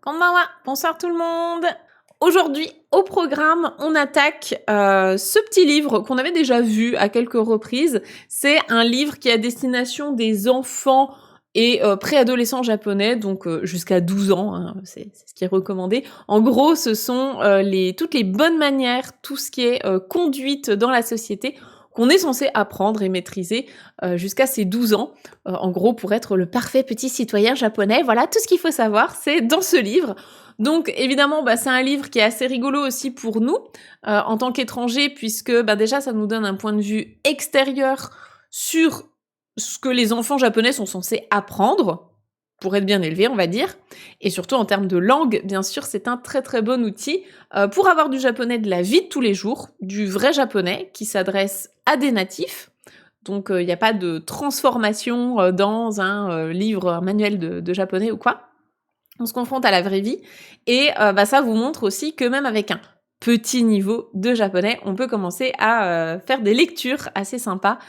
Konbanwa, bonsoir tout le monde. Aujourd'hui, au programme, on attaque ce petit livre qu'on avait déjà vu à quelques reprises. C'est un livre qui est à destination des enfants et préadolescents japonais, donc jusqu'à 12 ans, hein, c'est ce qui est recommandé. En gros, ce sont toutes les bonnes manières, tout ce qui est conduite dans la société qu'on est censé apprendre et maîtriser jusqu'à ses 12 ans. En gros, pour être le parfait petit citoyen japonais. Voilà, tout ce qu'il faut savoir, c'est dans ce livre. Donc, évidemment, c'est un livre qui est assez rigolo aussi pour nous, en tant qu'étrangers, puisque déjà, ça nous donne un point de vue extérieur sur ce que les enfants japonais sont censés apprendre, pour être bien élevés, on va dire. Et surtout, en termes de langue, bien sûr, c'est un très très bon outil pour avoir du japonais de la vie de tous les jours, du vrai japonais qui s'adresse à des natifs. Donc, il n'y a pas de transformation dans un livre, un manuel de japonais ou quoi. On se confronte à la vraie vie. Et ça vous montre aussi que même avec un petit niveau de japonais, on peut commencer à faire des lectures assez sympas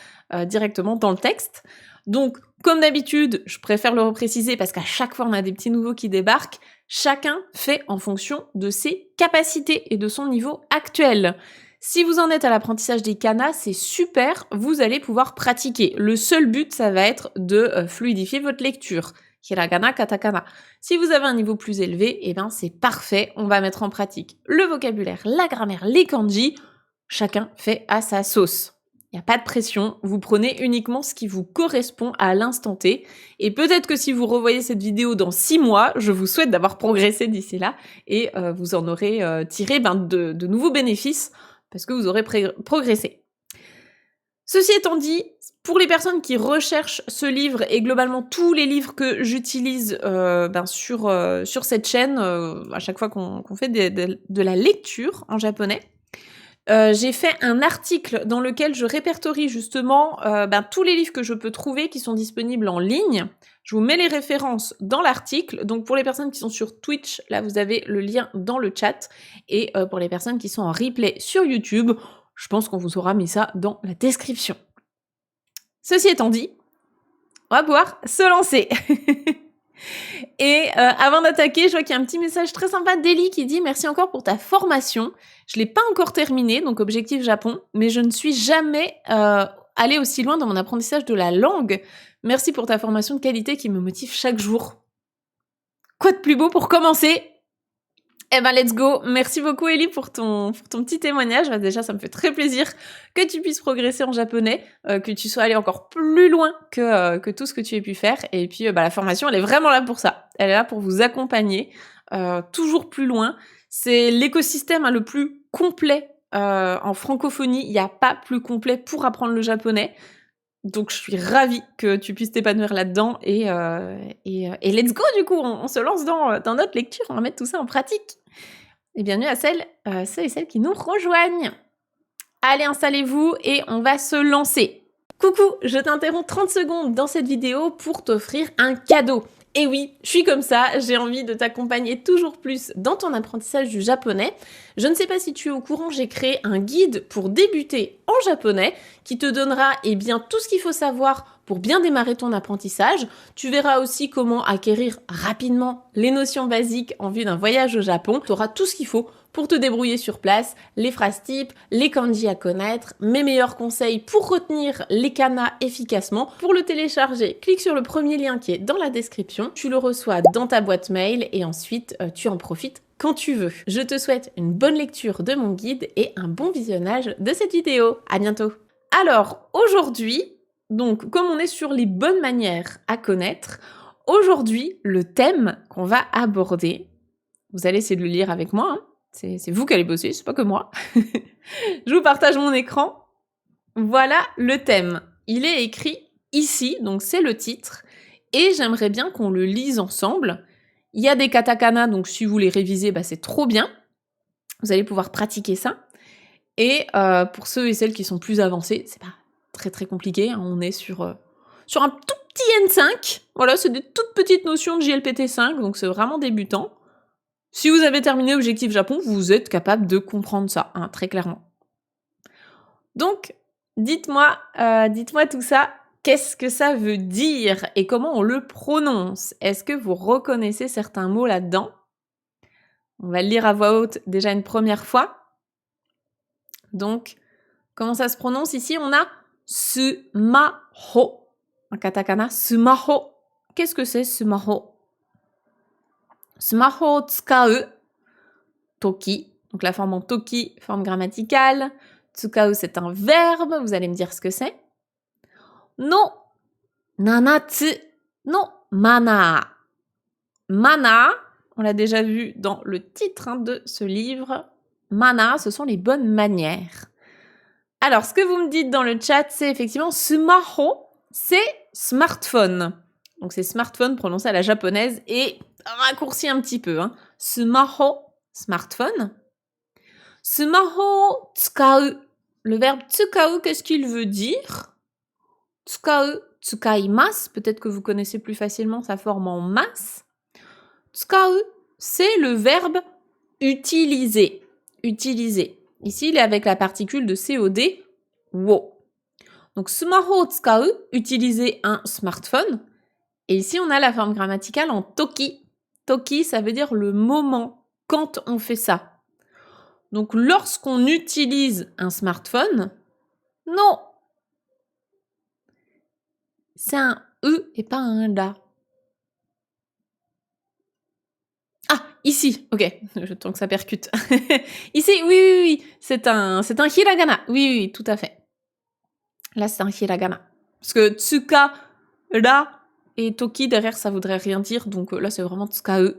directement dans le texte. Donc, comme d'habitude, je préfère le repréciser parce qu'à chaque fois, on a des petits nouveaux qui débarquent. Chacun fait en fonction de ses capacités et de son niveau actuel. Si vous en êtes à l'apprentissage des kanas, c'est super, vous allez pouvoir pratiquer. Le seul but, ça va être de fluidifier votre lecture. Hiragana, katakana. Si vous avez un niveau plus élevé, c'est parfait, on va mettre en pratique le vocabulaire, la grammaire, les kanji. Chacun fait à sa sauce. Il n'y a pas de pression, vous prenez uniquement ce qui vous correspond à l'instant T. Et peut-être que si vous revoyez cette vidéo dans 6 mois, je vous souhaite d'avoir progressé d'ici là et vous en aurez tiré de nouveaux bénéfices parce que vous aurez progressé. Ceci étant dit, pour les personnes qui recherchent ce livre et globalement tous les livres que j'utilise sur cette chaîne, à chaque fois qu'on fait de la lecture en japonais, j'ai fait un article dans lequel je répertorie justement tous les livres que je peux trouver qui sont disponibles en ligne. Je vous mets les références dans l'article. Donc pour les personnes qui sont sur Twitch, là vous avez le lien dans le chat. Et pour les personnes qui sont en replay sur YouTube, je pense qu'on vous aura mis ça dans la description. Ceci étant dit, on va pouvoir se lancer. Et avant d'attaquer, je vois qu'il y a un petit message très sympa d'Eli qui dit « Merci encore pour ta formation. Je l'ai pas encore terminée, donc objectif Japon, mais je ne suis jamais allée aussi loin dans mon apprentissage de la langue. Merci pour ta formation de qualité qui me motive chaque jour. » Quoi de plus beau pour commencer ? Let's go. Merci beaucoup Ellie pour ton petit témoignage. Déjà, ça me fait très plaisir que tu puisses progresser en japonais, que tu sois allé encore plus loin que tout ce que tu aies pu faire. Et puis, la formation, elle est vraiment là pour ça. Elle est là pour vous accompagner toujours plus loin. C'est l'écosystème le plus complet en francophonie. Il n'y a pas plus complet pour apprendre le japonais. Donc, je suis ravie que tu puisses t'épanouir là-dedans. Et let's go, du coup, on se lance dans notre lecture. On va mettre tout ça en pratique. Et bienvenue à ceux et celles qui nous rejoignent. Allez, installez-vous et on va se lancer. Coucou, je t'interromps 30 secondes dans cette vidéo pour t'offrir un cadeau. Et oui, je suis comme ça, j'ai envie de t'accompagner toujours plus dans ton apprentissage du japonais. Je ne sais pas si tu es au courant, j'ai créé un guide pour débuter en japonais qui te donnera tout ce qu'il faut savoir pour bien démarrer ton apprentissage. Tu verras aussi comment acquérir rapidement les notions basiques en vue d'un voyage au Japon. Tu auras tout ce qu'il faut pour te débrouiller sur place, les phrases types, les kanji à connaître, mes meilleurs conseils pour retenir les kanas efficacement. Pour le télécharger, clique sur le premier lien qui est dans la description. Tu le reçois dans ta boîte mail et ensuite tu en profites quand tu veux. Je te souhaite une bonne lecture de mon guide et un bon visionnage de cette vidéo. À bientôt. Alors, aujourd'hui, donc comme on est sur les bonnes manières à connaître, aujourd'hui, le thème qu'on va aborder, vous allez essayer de le lire avec moi, hein. C'est vous qui allez bosser, c'est pas que moi. Je vous partage mon écran. Voilà le thème. Il est écrit ici, donc c'est le titre. Et j'aimerais bien qu'on le lise ensemble. Il y a des katakana, donc si vous les révisez, c'est trop bien. Vous allez pouvoir pratiquer ça. Et pour ceux et celles qui sont plus avancés, c'est pas très très compliqué. Hein. On est sur un tout petit N5. Voilà, c'est des toutes petites notions de JLPT5, donc c'est vraiment débutant. Si vous avez terminé Objectif Japon, vous êtes capable de comprendre ça, hein, très clairement. Donc, dites-moi tout ça, qu'est-ce que ça veut dire et comment on le prononce ? Est-ce que vous reconnaissez certains mots là-dedans ? On va le lire à voix haute déjà une première fois. Donc, comment ça se prononce ici? On a sumaho. En katakana, sumaho. Qu'est-ce que c'est sumaho? Sumaho o tsukau toki. Donc la forme en toki, forme grammaticale. Tsukau, c'est un verbe. Vous allez me dire ce que c'est. No nanatsu no mana. Mana, on l'a déjà vu dans le titre de ce livre. Mana, ce sont les bonnes manières. Alors, ce que vous me dites dans le chat, c'est effectivement sumaho, c'est smartphone. Donc, c'est smartphone prononcé à la japonaise et raccourci un petit peu. Sumaho, smartphone. Sumaho tsukau. Le verbe tsukau, qu'est-ce qu'il veut dire? Tsukau, tsukaimasu. Peut-être que vous connaissez plus facilement sa forme en masse. Tsukau, c'est le verbe utiliser. Utiliser. Ici, il est avec la particule de COD, wo. Donc, sumaho tsukau, utiliser un smartphone. Et ici, on a la forme grammaticale en toki. Toki, ça veut dire le moment, quand on fait ça. Donc, lorsqu'on utilise un smartphone, non. C'est un E et pas un DA. Ah, ici, ok, je tente que ça percute. Ici, oui, c'est un hiragana. Oui, tout à fait. Là, c'est un hiragana. Parce que tsuka, là, et toki, derrière, ça voudrait rien dire. Donc là, c'est vraiment tsukau.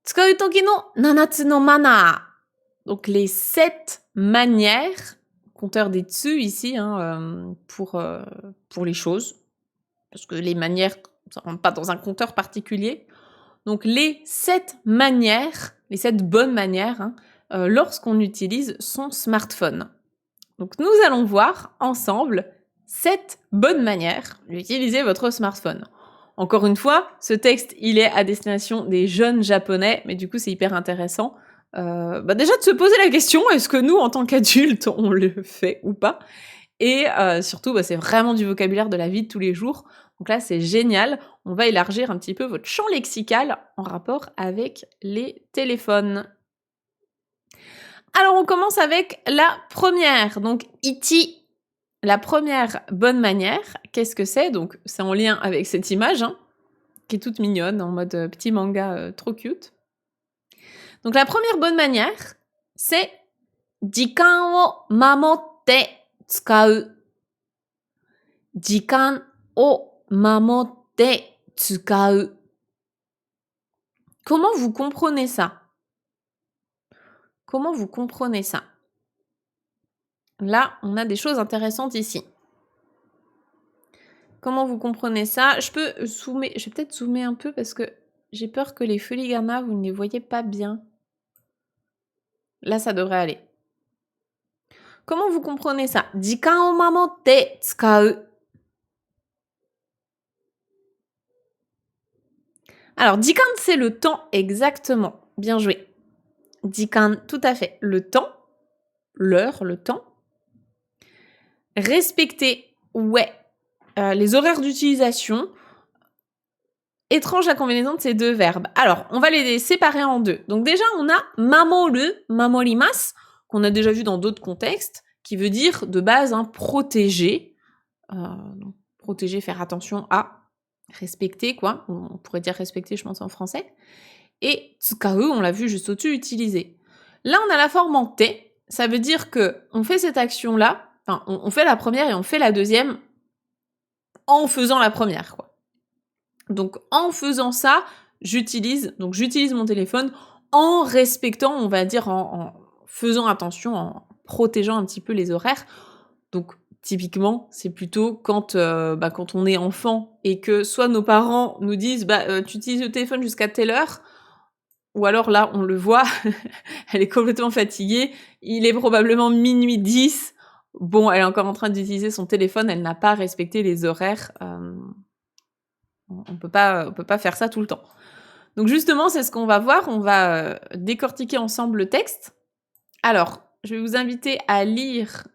Tsukau toki no nanatsu no mana. Donc les 7 manières, compteur des tsu ici, pour les choses. Parce que les manières, ça rentre pas dans un compteur particulier. Donc les 7 manières, les 7 bonnes manières, lorsqu'on utilise son smartphone. Donc nous allons voir ensemble 7 bonnes manières d'utiliser votre smartphone. Encore une fois, ce texte, il est à destination des jeunes japonais, mais du coup c'est hyper intéressant. Déjà de se poser la question, est-ce que nous, en tant qu'adultes, on le fait ou pas? Et surtout, c'est vraiment du vocabulaire de la vie de tous les jours. Donc là, c'est génial. On va élargir un petit peu votre champ lexical en rapport avec les téléphones. Alors, on commence avec la première. Donc, iti, la première bonne manière. Qu'est-ce que c'est? Donc, c'est en lien avec cette image, qui est toute mignonne, en mode petit manga trop cute. Donc, la première bonne manière, c'est jikan o mamotte tsukau. Jikan o mamotte tsukau. Comment vous comprenez ça? Comment vous comprenez ça? Là, on a des choses intéressantes ici. Comment vous comprenez ça? Je vais peut-être zoomer un peu parce que j'ai peur que les filigrana, vous ne les voyez pas bien. Là, ça devrait aller. Comment vous comprenez ça? Jikan o mamotte tsukau. Alors, jikan, c'est le temps exactement. Bien joué. Jikan, tout à fait. Le temps, l'heure, le temps. Respecter, ouais. Les horaires d'utilisation. Étrange la combinaison de ces deux verbes. Alors, on va les séparer en deux. Donc déjà, on a mamoru, mamorimasu, qu'on a déjà vu dans d'autres contextes, qui veut dire de base protéger. Donc, protéger, faire attention à, respecter, quoi. On pourrait dire respecter, je pense, en français. Et tsukau, on l'a vu juste au-dessus, utiliser. Là, on a la forme en te. Ça veut dire que on fait cette action-là, enfin, on fait la première et on fait la deuxième en faisant la première, quoi. Donc, en faisant ça, j'utilise mon téléphone en respectant, on va dire, en faisant attention, en protégeant un petit peu les horaires. Donc, typiquement, c'est plutôt quand on est enfant et que soit nos parents nous disent tu utilises le téléphone jusqu'à telle heure, ou alors là, on le voit, elle est complètement fatiguée, il est probablement minuit 10, bon, elle est encore en train d'utiliser son téléphone, elle n'a pas respecté les horaires, on peut pas faire ça tout le temps. Donc justement, c'est ce qu'on va voir, on va décortiquer ensemble le texte. Alors, je vais vous inviter à lire,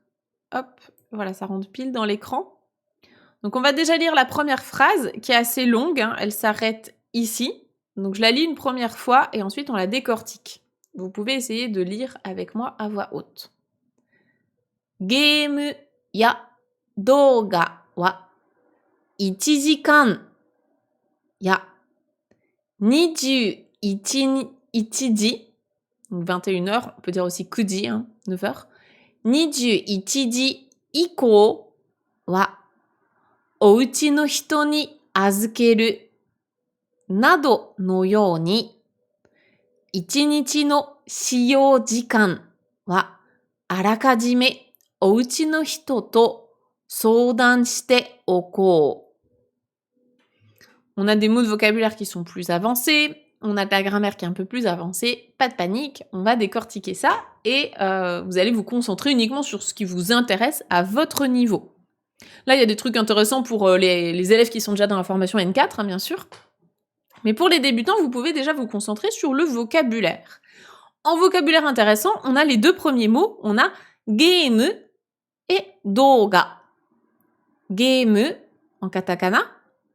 hop, voilà, ça rentre pile dans l'écran. Donc on va déjà lire la première phrase, qui est assez longue, elle s'arrête ici. Donc je la lis une première fois et ensuite on la décortique. Vous pouvez essayer de lire avec moi à voix haute. ゲームや動画は1時間や21時、donc 21h, on peut dire aussi 9時, hein, 9h, 21時以降はお家の人に預けるなどのように1日の使用時間はあらかじめお家の人と相談しておこう。On a des mots de vocabulaire qui sont plus avancés, on a de la grammaire qui est un peu plus avancée, pas de panique, on va décortiquer ça et vous allez vous concentrer uniquement sur ce qui vous intéresse à votre niveau. Là, il y a des trucs intéressants pour les élèves qui sont déjà dans la formation N4, hein, bien sûr. Mais pour les débutants, vous pouvez déjà vous concentrer sur le vocabulaire. En vocabulaire intéressant, on a les deux premiers mots, on a game et doga. Game en katakana,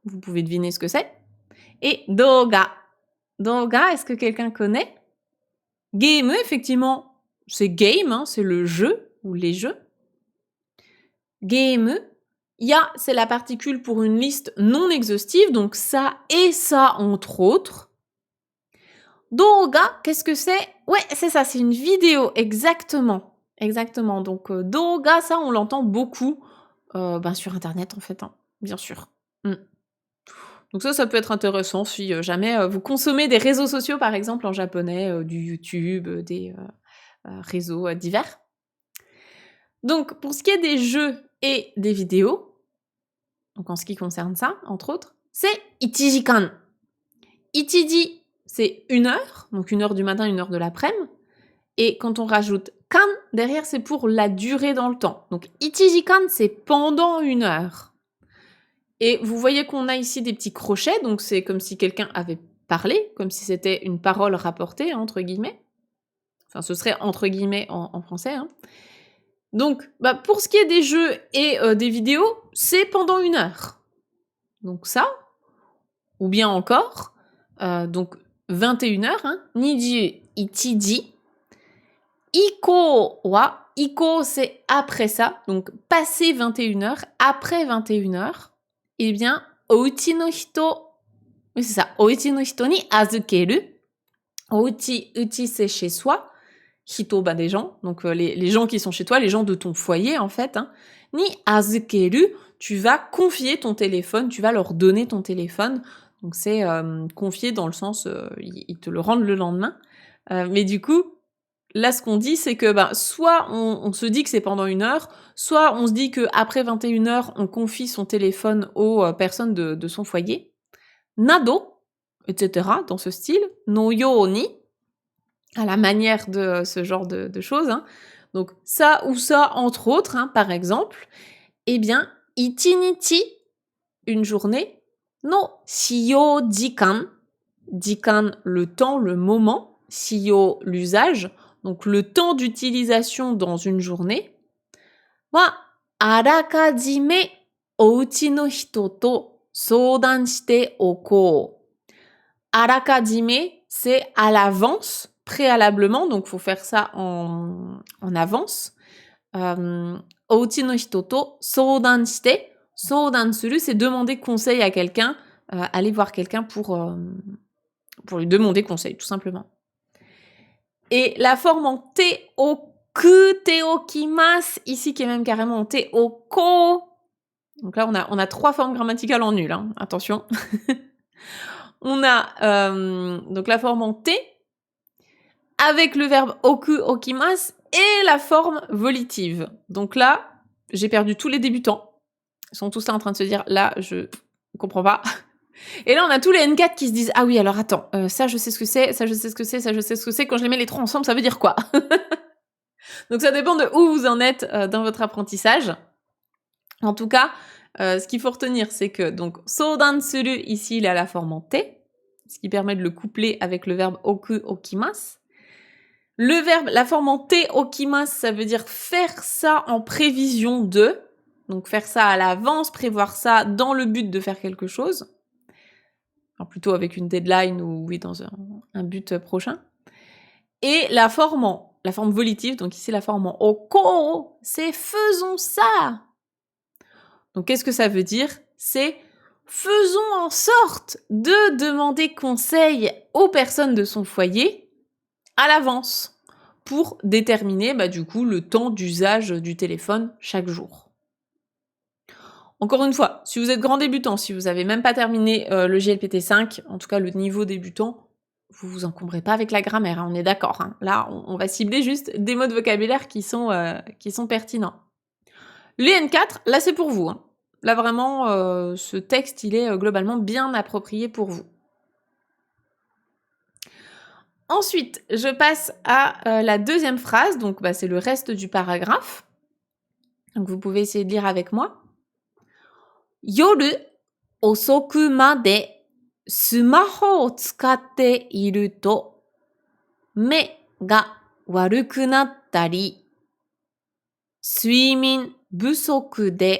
vous pouvez deviner ce que c'est, et doga. Doga, est-ce que quelqu'un connaît? Game, effectivement, c'est game, hein, c'est le jeu ou les jeux. Game, ya, c'est la particule pour une liste non exhaustive, donc ça et ça entre autres. Doga, qu'est-ce que c'est? Ouais, c'est ça, c'est une vidéo, exactement. Exactement, donc doga, ça on l'entend beaucoup sur internet en fait, hein, bien sûr. Donc ça peut être intéressant si jamais vous consommez des réseaux sociaux par exemple en japonais, du YouTube, des réseaux divers. Donc pour ce qui est des jeux et des vidéos, donc en ce qui concerne ça, entre autres, c'est ichijikan. Ichiji, c'est 1 heure, donc 1 heure du matin, 1 heure de l'après-midi. Et quand on rajoute kan, derrière, c'est pour la durée dans le temps. Donc ichijikan, c'est pendant 1 heure. Et vous voyez qu'on a ici des petits crochets, donc c'est comme si quelqu'un avait parlé, comme si c'était une parole rapportée, entre guillemets. Enfin, ce serait entre guillemets en français, hein. Donc, pour ce qui est des jeux et des vidéos, c'est pendant 1 heure. Donc ça, ou bien encore, donc 21h, hein, 21時. Iko wa, iko c'est après ça, donc passé 21h, après 21h, eh bien, ouchi no hito, oui c'est ça, ouchi no hito ni azukeru. Ouchi, uchi c'est chez soi, hito, des gens, donc les gens qui sont chez toi, les gens de ton foyer en fait, hein. Ni azukeru, tu vas confier ton téléphone, tu vas leur donner ton téléphone, donc c'est confier dans le sens, ils te le rendent le lendemain, mais du coup, là, ce qu'on dit, c'est que soit on se dit que c'est pendant 1 heure, soit on se dit qu'après 21h, on confie son téléphone aux personnes de son foyer. Nado, etc., dans ce style. No yoni, à la manière de ce genre de choses. Hein. Donc ça ou ça, entre autres, hein, par exemple. Eh bien, ichinichi, une journée. No shiyo jikan, jikan, le temps, le moment. Shiyo, l'usage. Donc le temps d'utilisation dans une journée, wa arakajime ouchi no hito to soudan shite okou. Arakajime, c'est à l'avance, préalablement, donc faut faire ça en avance. Ouchi no hito to soudan shite. Soudan suru, c'est demander conseil à quelqu'un, aller voir quelqu'un pour lui demander conseil, tout simplement. Et la forme en te-o-ku, te-o-kimasu, ici qui est même carrément en te-o-ko. Donc là, on a 3 formes grammaticales en nul, hein, attention. On a donc la forme en te, avec le verbe oku, okimasu, et la forme volitive. Donc là, j'ai perdu tous les débutants. Ils sont tous là en train de se dire, là, je comprends pas. Et là, on a tous les N4 qui se disent « Ah oui, alors attends, ça je sais ce que c'est, ça je sais ce que c'est, ça je sais ce que c'est. Quand je les mets les 3 ensemble, ça veut dire quoi ?» Donc ça dépend de où vous en êtes dans votre apprentissage. En tout cas, ce qu'il faut retenir, c'est que donc soudan suru, ici, il a la forme en te, ce qui permet de le coupler avec le verbe oku, okimasu. Le verbe, la forme en te, okimasu, ça veut dire faire ça en prévision de, donc faire ça à l'avance, prévoir ça dans le but de faire quelque chose. Alors plutôt avec une deadline ou oui, dans un but prochain. Et la forme volitive, donc ici la forme en oko, c'est faisons ça. Donc qu'est-ce que ça veut dire? C'est faisons en sorte de demander conseil aux personnes de son foyer à l'avance pour déterminer du coup le temps d'usage du téléphone chaque jour. Encore une fois, si vous êtes grand débutant, si vous n'avez même pas terminé le JLPT5, en tout cas le niveau débutant, vous vous encombrez pas avec la grammaire, hein, on est d'accord. Hein. Là, on va cibler juste des mots de vocabulaire qui sont pertinents. Les N4, là c'est pour vous. Hein. Là vraiment, ce texte, il est globalement bien approprié pour vous. Ensuite, je passe à la deuxième phrase, donc c'est le reste du paragraphe. Donc vous pouvez essayer de lire avec moi. Yoru osoku made sumaho o tsukatte iru to me ga waruku nattari suimin busoku de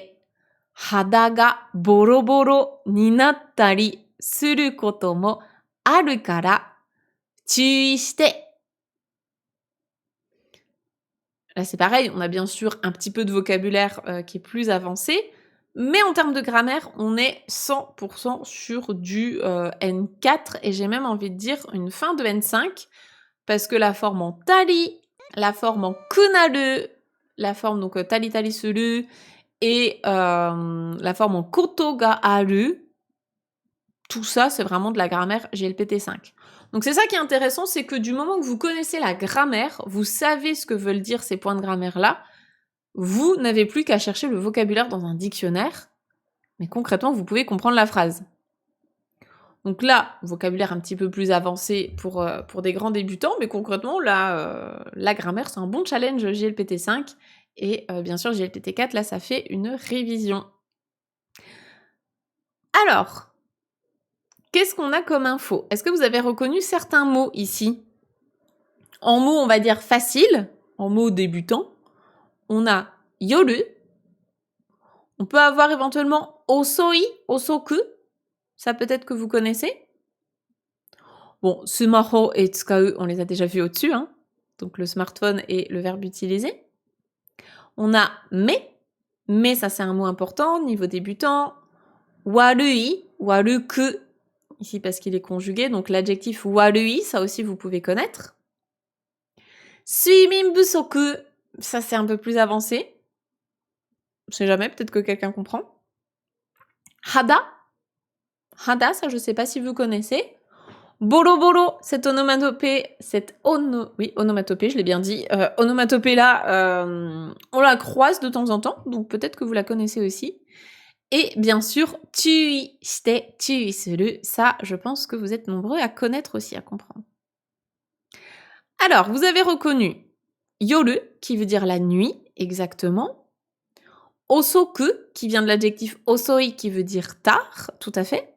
hada ga boroboro ni nattari suru koto mo aru kara注意して. Là, c'est pareil, on a bien sûr un petit peu de vocabulaire qui est plus avancé, mais en termes de grammaire, on est 100% sur du N4 et j'ai même envie de dire une fin de N5 parce que la forme en tali, la forme en kunaru, la forme donc tali tali suru et la forme en koto ga aru, tout ça, c'est vraiment de la grammaire JLPT5. Donc c'est ça qui est intéressant, c'est que du moment que vous connaissez la grammaire, vous savez ce que veulent dire ces points de grammaire-là, vous n'avez plus qu'à chercher le vocabulaire dans un dictionnaire, mais concrètement, vous pouvez comprendre la phrase. Donc là, vocabulaire un petit peu plus avancé pour des grands débutants, mais concrètement, là, la grammaire, c'est un bon challenge JLPT5, et bien sûr, JLPT4, là, ça fait une révision. Alors, qu'est-ce qu'on a comme info? Est-ce que vous avez reconnu certains mots ici? En mots, on va dire faciles, en mots débutants, on a yoru. On peut avoir éventuellement osoi, osoku. Ça peut-être que vous connaissez. Bon, sumaho et tsukau, on les a déjà vus au-dessus, hein. Donc le smartphone et le verbe utilisé. On a mais ça c'est un mot important, niveau débutant. Warui, waruku, ici parce qu'il est conjugué, donc l'adjectif warui, ça aussi vous pouvez connaître. Suimin busoku, ça c'est un peu plus avancé. Je sais jamais, peut-être que quelqu'un comprend. Hada, ça je sais pas si vous connaissez. Boro, cette onomatopée, onomatopée, je l'ai bien dit. Onomatopée là, on la croise de temps en temps, donc peut-être que vous la connaissez aussi. Et bien sûr, tui shite, tui suru, ça je pense que vous êtes nombreux à connaître aussi, à comprendre. Alors, vous avez reconnu yoru, qui veut dire la nuit, exactement. Osoku, qui vient de l'adjectif osoi, qui veut dire tard, tout à fait.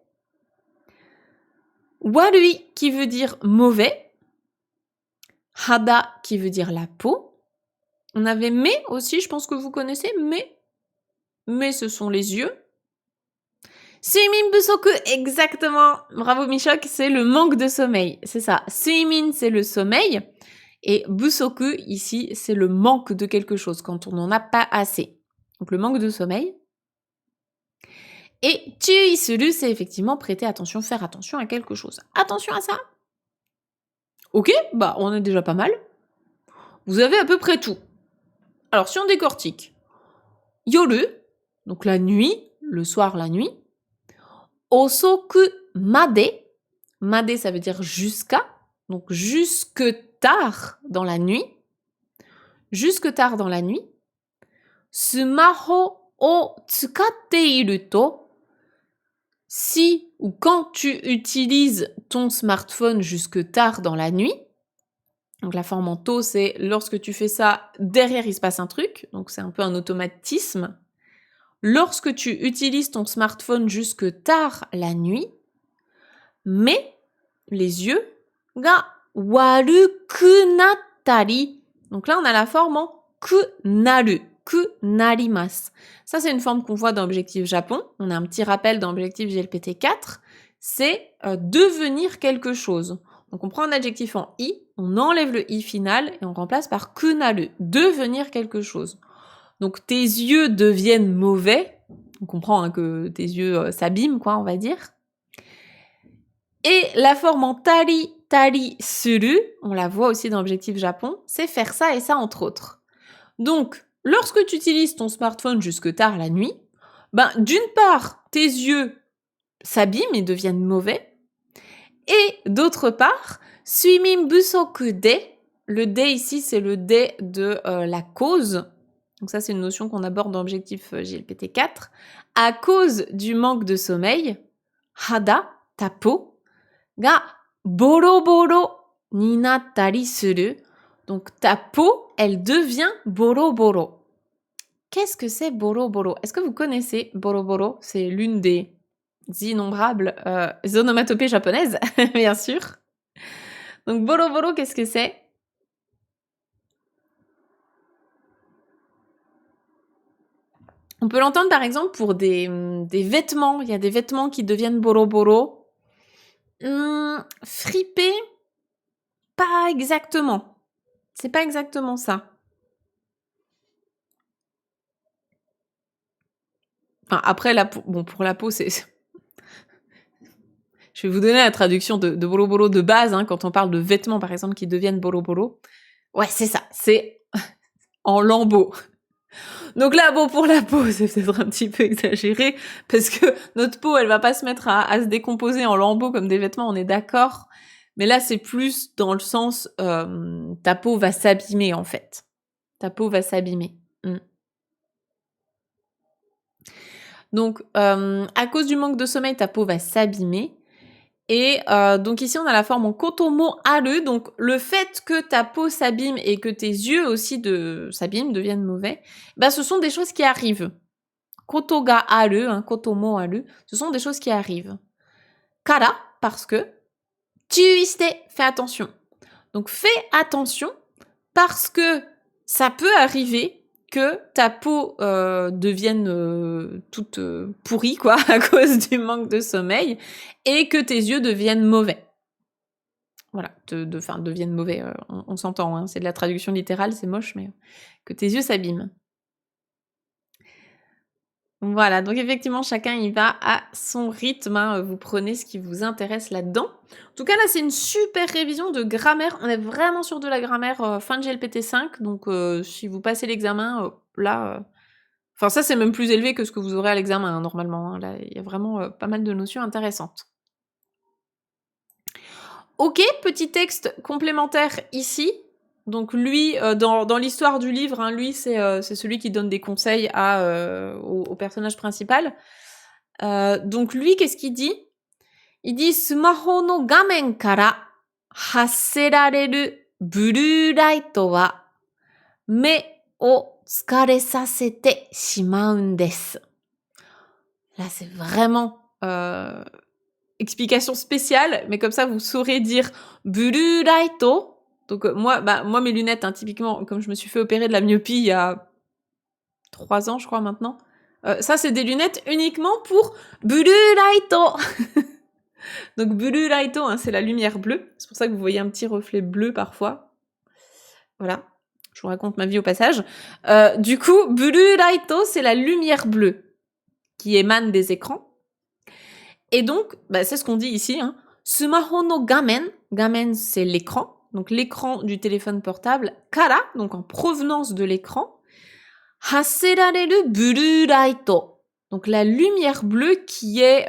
Warui, qui veut dire mauvais. Hada, qui veut dire la peau. On avait me aussi, je pense que vous connaissez, mais ce sont les yeux. Suimin busoku, exactement. Bravo Michok, c'est le manque de sommeil. C'est ça. Suimin, c'est le sommeil. Et busoku, ici, c'est le manque de quelque chose, quand on n'en a pas assez. Donc le manque de sommeil. Et tui suru, c'est effectivement prêter attention, faire attention à quelque chose. Attention à ça. Ok, on est déjà pas mal. Vous avez à peu près tout. Alors si on décortique. Yoru, donc la nuit, le soir, la nuit. Osoku made. Made, ça veut dire jusqu'à. Donc jusque tard dans la nuit. Jusque tard dans la nuit. Sumaho o tsukatte iru to. Si ou quand tu utilises ton smartphone jusque tard dans la nuit. Donc la forme en to, c'est lorsque tu fais ça, derrière il se passe un truc. Donc c'est un peu un automatisme. Lorsque tu utilises ton smartphone jusque tard la nuit, mais les yeux, ga waruku nattari. Donc là, on a la forme en kunaru, kunarimasu. Ça, c'est une forme qu'on voit dans Objectif Japon. On a un petit rappel dans Objectif JLPT4. c'est devenir quelque chose. Donc on prend un adjectif en i, on enlève le i final et on remplace par kunaru, devenir quelque chose. Donc tes yeux deviennent mauvais, on comprend hein, que tes yeux s'abîment, quoi, on va dire. Et la forme en tari, tari, suru, on la voit aussi dans l'objectif Japon, c'est faire ça et ça entre autres. Donc, lorsque tu utilises ton smartphone jusque tard la nuit, ben, d'une part, tes yeux s'abîment et deviennent mauvais, et d'autre part, suimin busoku de, le de ici, c'est le de de la cause, donc ça c'est une notion qu'on aborde dans l'objectif JLPT 4, à cause du manque de sommeil, hada, ta peau, ga boro boro ni nattari suru, donc ta peau, elle devient boro boro. Qu'est-ce que c'est boro boro? Est-ce que vous connaissez boro boro? C'est l'une des innombrables onomatopées japonaises, bien sûr. Donc boro boro, qu'est-ce que c'est? On peut l'entendre par exemple pour des vêtements. Il y a des vêtements qui deviennent boro boro. Fripé, pas exactement. C'est pas exactement ça. Enfin, après, pour la peau, c'est... Je vais vous donner la traduction de boro boro de base, hein, quand on parle de vêtements, par exemple, qui deviennent boro boro. Ouais, c'est ça, c'est en lambeaux. Donc là, bon, pour la peau, c'est peut-être un petit peu exagéré, parce que notre peau, elle va pas se mettre à se décomposer en lambeaux comme des vêtements, on est d'accord. Mais là, c'est plus dans le sens, ta peau va s'abîmer, en fait. Ta peau va s'abîmer. Donc, à cause du manque de sommeil, ta peau va s'abîmer. Et donc ici, on a la forme en kotomo aru. Donc, le fait que ta peau s'abîme et que tes yeux aussi s'abîment, deviennent mauvais, bah, ce sont des choses qui arrivent. Koto ga aru, hein, kotomo aru, ce sont des choses qui arrivent. Kara, parce que, chuiste, fais attention. Donc, fais attention parce que ça peut arriver que ta peau devienne toute pourrie, quoi, à cause du manque de sommeil, et que tes yeux deviennent mauvais. Voilà, deviennent mauvais, on s'entend, hein, c'est de la traduction littérale, c'est moche, mais que tes yeux s'abîment. Voilà, donc effectivement, chacun y va à son rythme, hein, vous prenez ce qui vous intéresse là-dedans. En tout cas, là, c'est une super révision de grammaire, on est vraiment sur de la grammaire fin de GLPT 5, donc si vous passez l'examen, là... Enfin, ça, c'est même plus élevé que ce que vous aurez à l'examen, hein, normalement, hein. Là, il y a vraiment pas mal de notions intéressantes. Ok, petit texte complémentaire ici. Donc lui, dans l'histoire du livre, hein, lui, c'est celui qui donne des conseils au personnage principal. Donc lui, qu'est-ce qu'il dit? Il dit « Sumaho no gamen kara hasserareru blue light wa me o tsukare sasete shimaun desu ». Là, c'est vraiment explication spéciale, mais comme ça, vous saurez dire « blue light ». Donc moi, mes lunettes, hein, typiquement, comme je me suis fait opérer de la myopie il y a 3 ans, je crois, maintenant, ça, c'est des lunettes uniquement pour blue light. Donc blue light, hein, c'est la lumière bleue. C'est pour ça que vous voyez un petit reflet bleu parfois. Voilà, je vous raconte ma vie au passage. Du coup, blue light, c'est la lumière bleue qui émane des écrans. Et donc, c'est ce qu'on dit ici, hein. Sumaho no gamen, gamen c'est l'écran, donc l'écran du téléphone portable, kara, donc en provenance de l'écran, hasserareru blue light, donc la lumière bleue qui est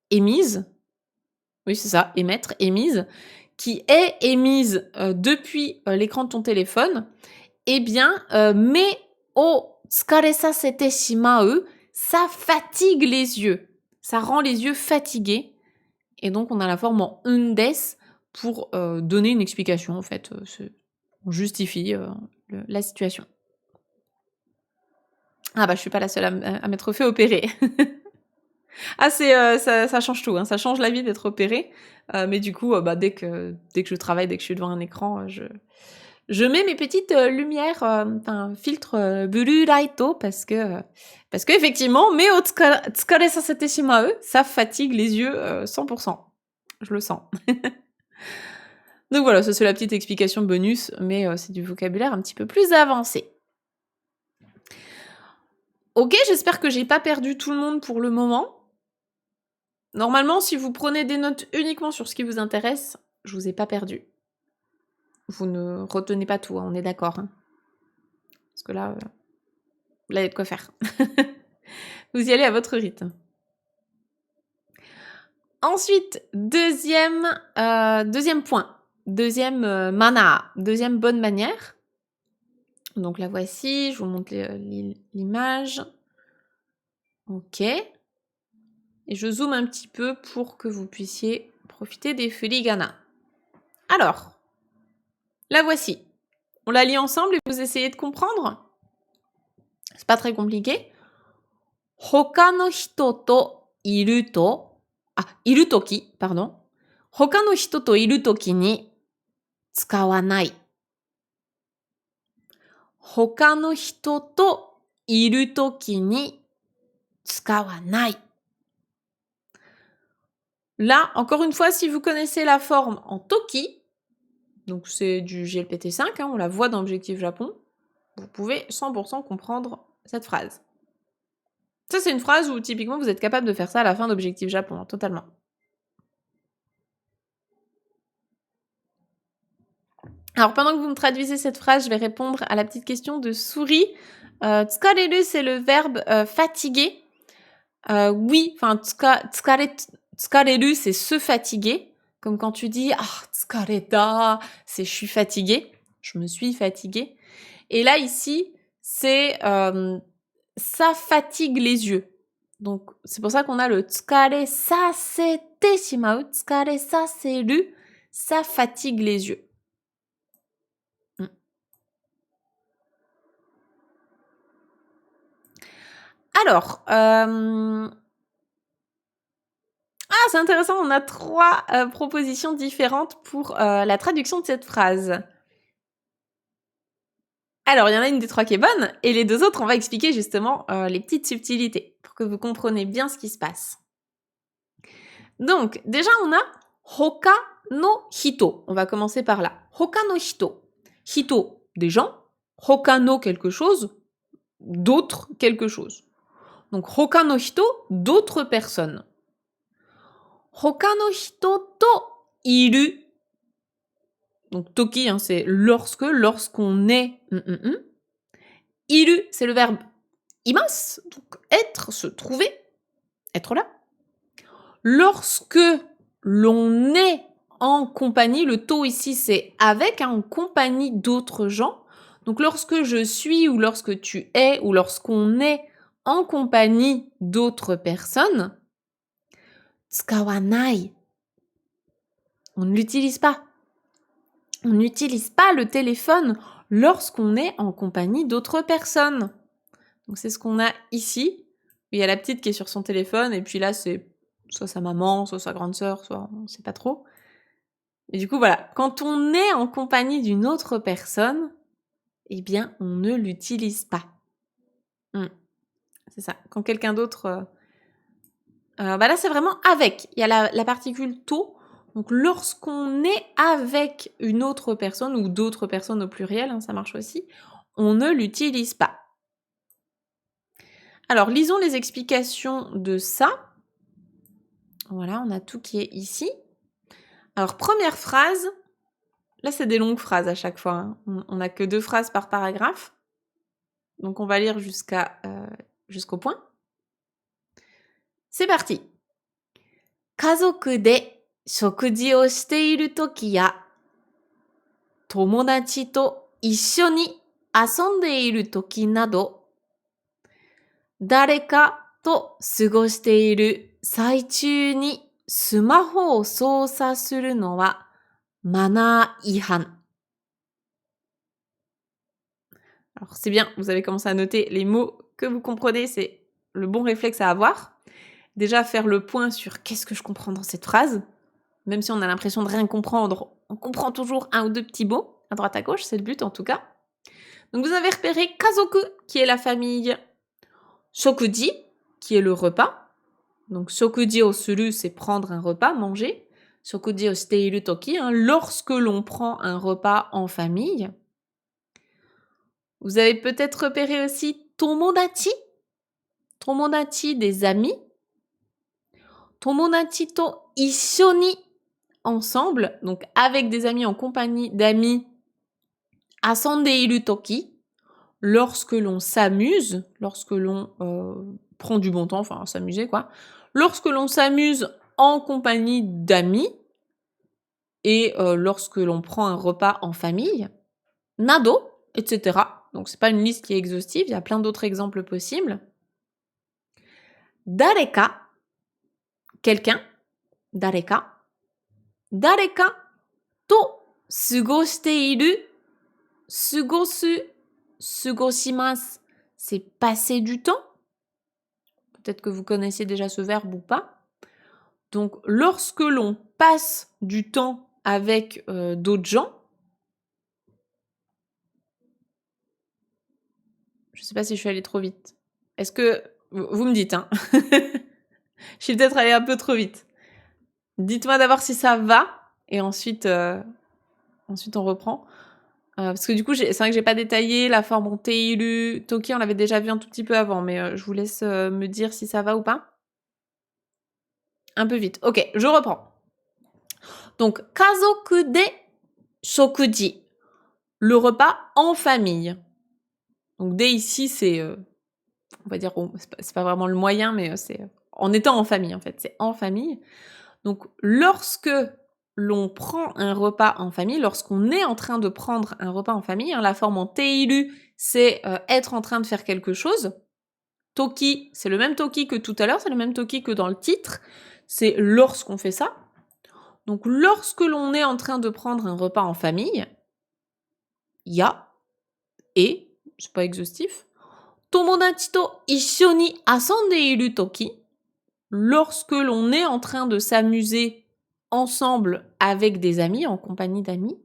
émise, oui c'est ça, émettre, émise, qui est émise depuis l'écran de ton téléphone, eh bien, me o tsukare sasete shimau, ça fatigue les yeux. Ça rend les yeux fatigués. Et donc, on a la forme en undes pour donner une explication, en fait. On justifie la situation. Ah je suis pas la seule à m'être fait opérer. Ah, ça change tout, hein. Ça change la vie d'être opérée. Mais du coup, dès que je travaille, dès que je suis devant un écran, je Je mets mes petites lumières, filtre blue light parce que effectivement, mais o tsukare sasete shimau, ça fatigue les yeux 100%. Je le sens. Donc voilà, ça c'est la petite explication bonus, mais c'est du vocabulaire un petit peu plus avancé. Ok, j'espère que j'ai pas perdu tout le monde pour le moment. Normalement, si vous prenez des notes uniquement sur ce qui vous intéresse, je vous ai pas perdu. Vous ne retenez pas tout, hein, on est d'accord. Hein. Parce que là, il y a de quoi faire. Vous y allez à votre rythme. Ensuite, deuxième point. Deuxième mana, deuxième bonne manière. Donc la voici, je vous montre l'image. Ok. Et je zoome un petit peu pour que vous puissiez profiter des furigana. Alors, la voici. On la lit ensemble et vous essayez de comprendre. C'est pas très compliqué. Hoka no hito to iru to... iru toki, pardon. Hoka no hito to iru toki ni tsukawanai. Hoka no hito to iru toki ni tsukawanai. Là, encore une fois, si vous connaissez la forme en toki, donc c'est du GLPT5, hein, on la voit dans Objectif Japon, vous pouvez 100% comprendre cette phrase. Ça, c'est une phrase où typiquement vous êtes capable de faire ça à la fin d'Objectif Japon, hein, totalement. Alors, pendant que vous me traduisez cette phrase, je vais répondre à la petite question de Souris. Tsukareru, c'est le verbe fatiguer. Oui, enfin, tsukareru, c'est se fatiguer. Comme quand tu dis, tsukareta, c'est je suis fatiguée. Je me suis fatiguée. Et là, ici, c'est ça fatigue les yeux. Donc, c'est pour ça qu'on a le tsukare sasete shimau, tsukare saseru, ça fatigue les yeux. Alors, c'est intéressant, on a 3 propositions différentes pour la traduction de cette phrase. Alors, il y en a une des 3 qui est bonne, et les 2 autres, on va expliquer justement les petites subtilités, pour que vous compreniez bien ce qui se passe. Donc, déjà, on a hoka no hito. On va commencer par là. Hoka no hito. Hito, des gens. Hoka no quelque chose. D'autres quelque chose. Donc, hoka no hito, d'autres personnes. Hoka no hito to iru. Donc, toki, hein, c'est lorsqu'on est. Iru, c'est le verbe imas, donc être, se trouver, être là. Lorsque l'on est en compagnie, le to ici c'est avec, hein, en compagnie d'autres gens. Donc lorsque je suis ou lorsque tu es ou lorsqu'on est en compagnie d'autres personnes, tsukawanai. On ne l'utilise pas. On n'utilise pas le téléphone lorsqu'on est en compagnie d'autres personnes. Donc c'est ce qu'on a ici. Il y a la petite qui est sur son téléphone et puis là c'est soit sa maman, soit sa grande sœur, soit on ne sait pas trop. Et du coup voilà, quand on est en compagnie d'une autre personne, eh bien on ne l'utilise pas. C'est ça. Quand quelqu'un d'autre... là c'est vraiment avec. Il y a la particule to. Donc lorsqu'on est avec une autre personne ou d'autres personnes au pluriel, hein, ça marche aussi, on ne l'utilise pas. Alors, lisons les explications de ça. Voilà, on a tout qui est ici. Alors, première phrase. Là, c'est des longues phrases à chaque fois. Hein. On n'a que 2 phrases par paragraphe. Donc, on va lire jusqu'au point. C'est parti. Kazoku de shokuji o shite iru toki ya tomodachi to issho ni asonde iru toki nado 誰かと過ごしている最中にスマホを操作するのはマナー違反。Alors c'est bien, vous avez commencé à noter les mots que vous comprenez, c'est le bon réflexe à avoir. Déjà faire le point sur qu'est-ce que je comprends dans cette phrase. Même si on a l'impression de rien comprendre, on comprend toujours 1 ou 2 petits mots. à droite à gauche, c'est le but en tout cas. Donc vous avez repéré kazoku, qui est la famille, shokuji, qui est le repas. Donc shokuji o suru, c'est prendre un repas, manger. Shokuji o shiteiru toki, lorsque l'on prend un repas en famille. Vous avez peut-être repéré aussi tomodachi. Tomodachi, des amis. Tomodachi to issho ni, ensemble, donc avec des amis, en compagnie d'amis. Asandeiru toki, lorsque l'on s'amuse, lorsque l'on prend du bon temps, enfin s'amuser quoi. Lorsque l'on s'amuse en compagnie d'amis et lorsque l'on prend un repas en famille. Nado, etc. Donc c'est pas une liste qui est exhaustive, il y a plein d'autres exemples possibles. Dareka, quelqu'un. Dareka. Dareka to sugoshiteiru. Sugosu, sugoshimasu, c'est passer du temps. Peut-être que vous connaissiez déjà ce verbe ou pas. Donc, lorsque l'on passe du temps avec d'autres gens, je ne sais pas si je suis allée trop vite. Est-ce que... Vous me dites, hein. Je suis peut-être allée un peu trop vite. Dites-moi d'abord si ça va, et ensuite on reprend. Parce que du coup, c'est vrai que j'ai pas détaillé la forme en teiru, toki, on l'avait déjà vu un tout petit peu avant, mais je vous laisse me dire si ça va ou pas. Un peu vite. Ok, je reprends. Donc, kazoku de shokuji, le repas en famille. Donc, de ici, c'est, on va dire, c'est pas vraiment le moyen, mais c'est en étant en famille, en fait. C'est en famille. Donc, lorsque l'on prend un repas en famille, lorsqu'on est en train de prendre un repas en famille, la forme en teiru, c'est être en train de faire quelque chose. Toki, c'est le même toki que tout à l'heure, c'est le même toki que dans le titre. C'est lorsqu'on fait ça. Donc, lorsque l'on est en train de prendre un repas en famille, ya, et, c'est pas exhaustif, tomodachi to issho ni asandeiru toki, lorsque l'on est en train de s'amuser ensemble avec des amis, en compagnie d'amis,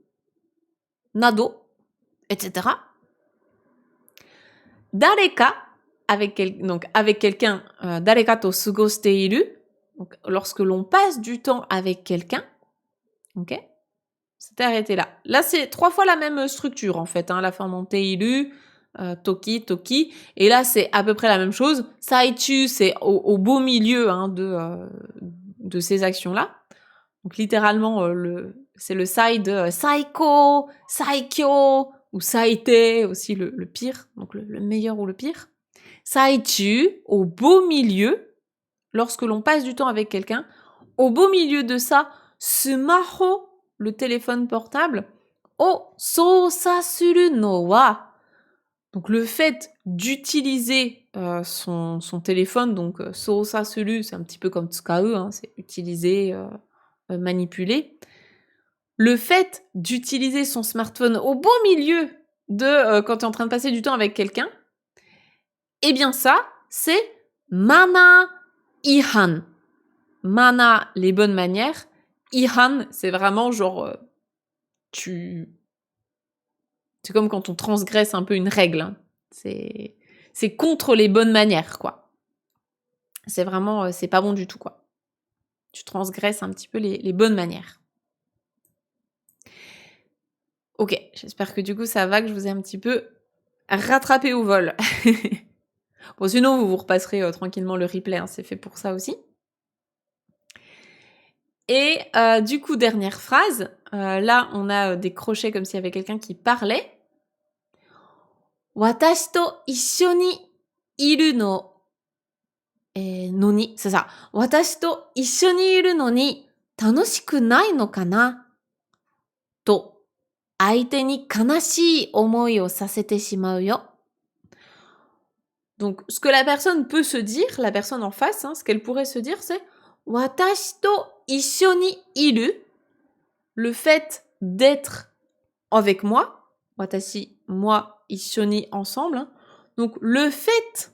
nado, etc. Dareka, avec quelqu'un, dareka to sugoshiteiru, donc lorsque l'on passe du temps avec quelqu'un, ok, c'est arrêté là. Là, c'est 3 fois la même structure, en fait, la forme en teiru, toki, toki, et là, c'est à peu près la même chose. Saichu, c'est au beau milieu de ces actions-là. Donc, littéralement, c'est le sai de saiko, saikyo, ou saite, aussi le pire, donc le meilleur ou le pire. Saichu, au beau milieu, lorsque l'on passe du temps avec quelqu'un, au beau milieu de ça, sumaho, le téléphone portable, o sousa suru no wa, donc le fait d'utiliser son téléphone, donc sousa suru, c'est un petit peu comme tsukau, c'est utiliser, manipuler. Le fait d'utiliser son smartphone au beau milieu de quand tu es en train de passer du temps avec quelqu'un, eh bien ça, c'est mana ihan. Mana, les bonnes manières. Ihan, c'est vraiment genre, c'est comme quand on transgresse un peu une règle. C'est contre les bonnes manières, quoi. C'est vraiment, c'est pas bon du tout, quoi. Tu transgresses un petit peu les bonnes manières. Ok, j'espère que du coup ça va, que je vous ai un petit peu rattrapé au vol. Bon, sinon vous repasserez tranquillement le replay, c'est fait pour ça aussi. Et du coup, dernière phrase, là on a des crochets comme s'il y avait quelqu'un qui parlait. Watashi to issho ni iru no, noni, c'est ça. Watashi to issho ni iru no ni tanoshiku nai no kana to aite ni kanashii omoi o sasete shimau yo. Donc, ce que la personne peut se dire, la personne en face, ce qu'elle pourrait se dire, c'est Watashi to issho ni iru, le fait d'être avec moi, watashi, moi, issho ni, ensemble. Donc, le fait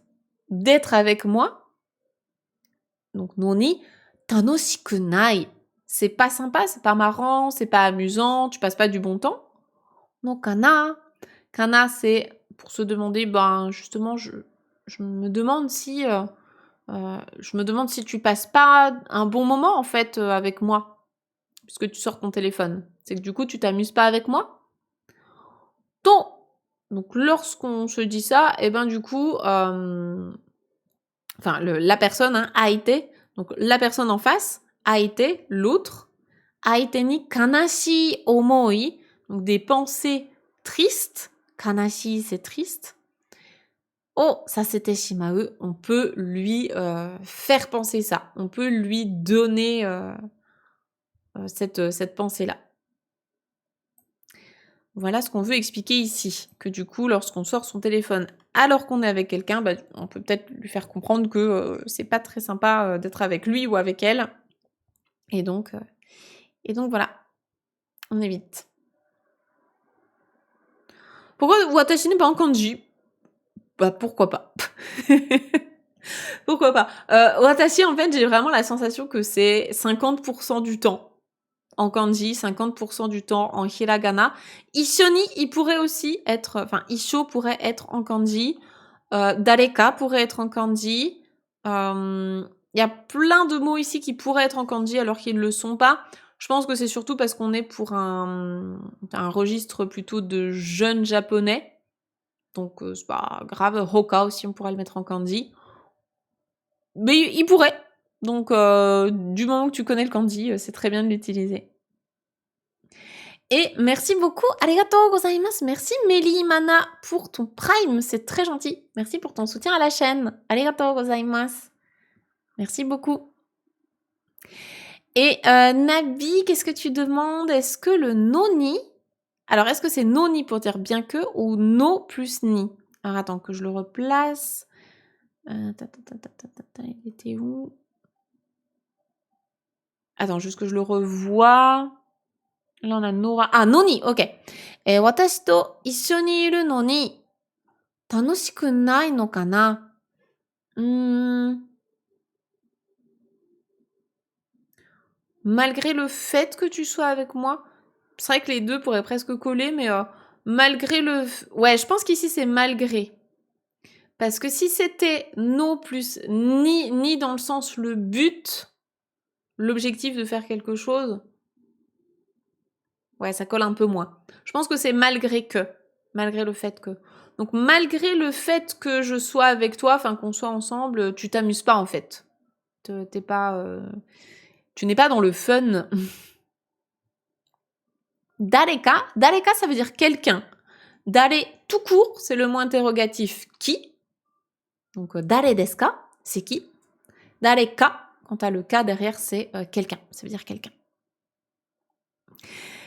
d'être avec moi, donc noni, tanoshiku nai, c'est pas sympa, c'est pas marrant, c'est pas amusant, tu passes pas du bon temps. no kana. Kana, c'est pour se demander, ben, justement, je me demande si, je me demande si tu passes pas un bon moment, en fait, avec moi, puisque tu sors ton téléphone. C'est que du coup, tu t'amuses pas avec moi? To. Donc lorsqu'on se dit ça, et ben, du coup, enfin, la personne, hein, a été, donc la personne en face a été, l'autre, a été ni kanashi omoi, donc des pensées tristes. Kanashi, c'est triste. Oh, ça c'était shimau. On peut lui faire penser ça. On peut lui donner cette pensée-là. Voilà ce qu'on veut expliquer ici. Que du coup, lorsqu'on sort son téléphone alors qu'on est avec quelqu'un, bah, on peut peut-être lui faire comprendre que c'est pas très sympa d'être avec lui ou avec elle. Et donc voilà, on évite. Pourquoi watashi n'est pas en kanji? Bah pourquoi pas. Pourquoi pas. Watashi, en fait, j'ai vraiment la sensation que c'est 50% du temps en kanji, 50% du temps en hiragana. Ishoni, il pourrait aussi être, enfin, isho pourrait être en kanji. Dareka pourrait être en kanji. Il y a plein de mots ici qui pourraient être en kanji alors qu'ils ne le sont pas. Je pense que c'est surtout parce qu'on est pour un registre plutôt de jeunes japonais. Donc, c'est pas grave. Hoka aussi, on pourrait le mettre en kanji. Mais il pourrait. Donc, du moment que tu connais le kanji, c'est très bien de l'utiliser. Et merci beaucoup, arigatou gozaimasu. Merci Mélie Mana pour ton prime, c'est très gentil. Merci pour ton soutien à la chaîne. Arigatou gozaimasu. Merci beaucoup. Et Nabi, qu'est-ce que tu demandes? Est-ce que le noni... Alors, est-ce que c'est noni pour dire bien que ou no plus ni? Alors, attends que je le replace. Il était où? Attends, juste que je le revois. Là, on a Nora. Ah, noni, ok. Watashi to issho ni iru no ni tanoshiku nai no kana? Malgré le fait que tu sois avec moi, c'est vrai que les deux pourraient presque coller, mais malgré le... Ouais, je pense qu'ici, c'est malgré. Parce que si c'était no plus ni dans le sens le but, l'objectif de faire quelque chose, ouais, ça colle un peu moins. Je pense que c'est malgré le fait que. Donc malgré le fait que je sois avec toi, enfin qu'on soit ensemble, tu t'amuses pas en fait. T'es pas, tu n'es pas dans le fun. Dareka, ça veut dire quelqu'un. Dare tout court, c'est le mot interrogatif qui. Donc dare desu ka, c'est qui. Dareka, quand t'as le ka derrière, c'est quelqu'un. Ça veut dire quelqu'un.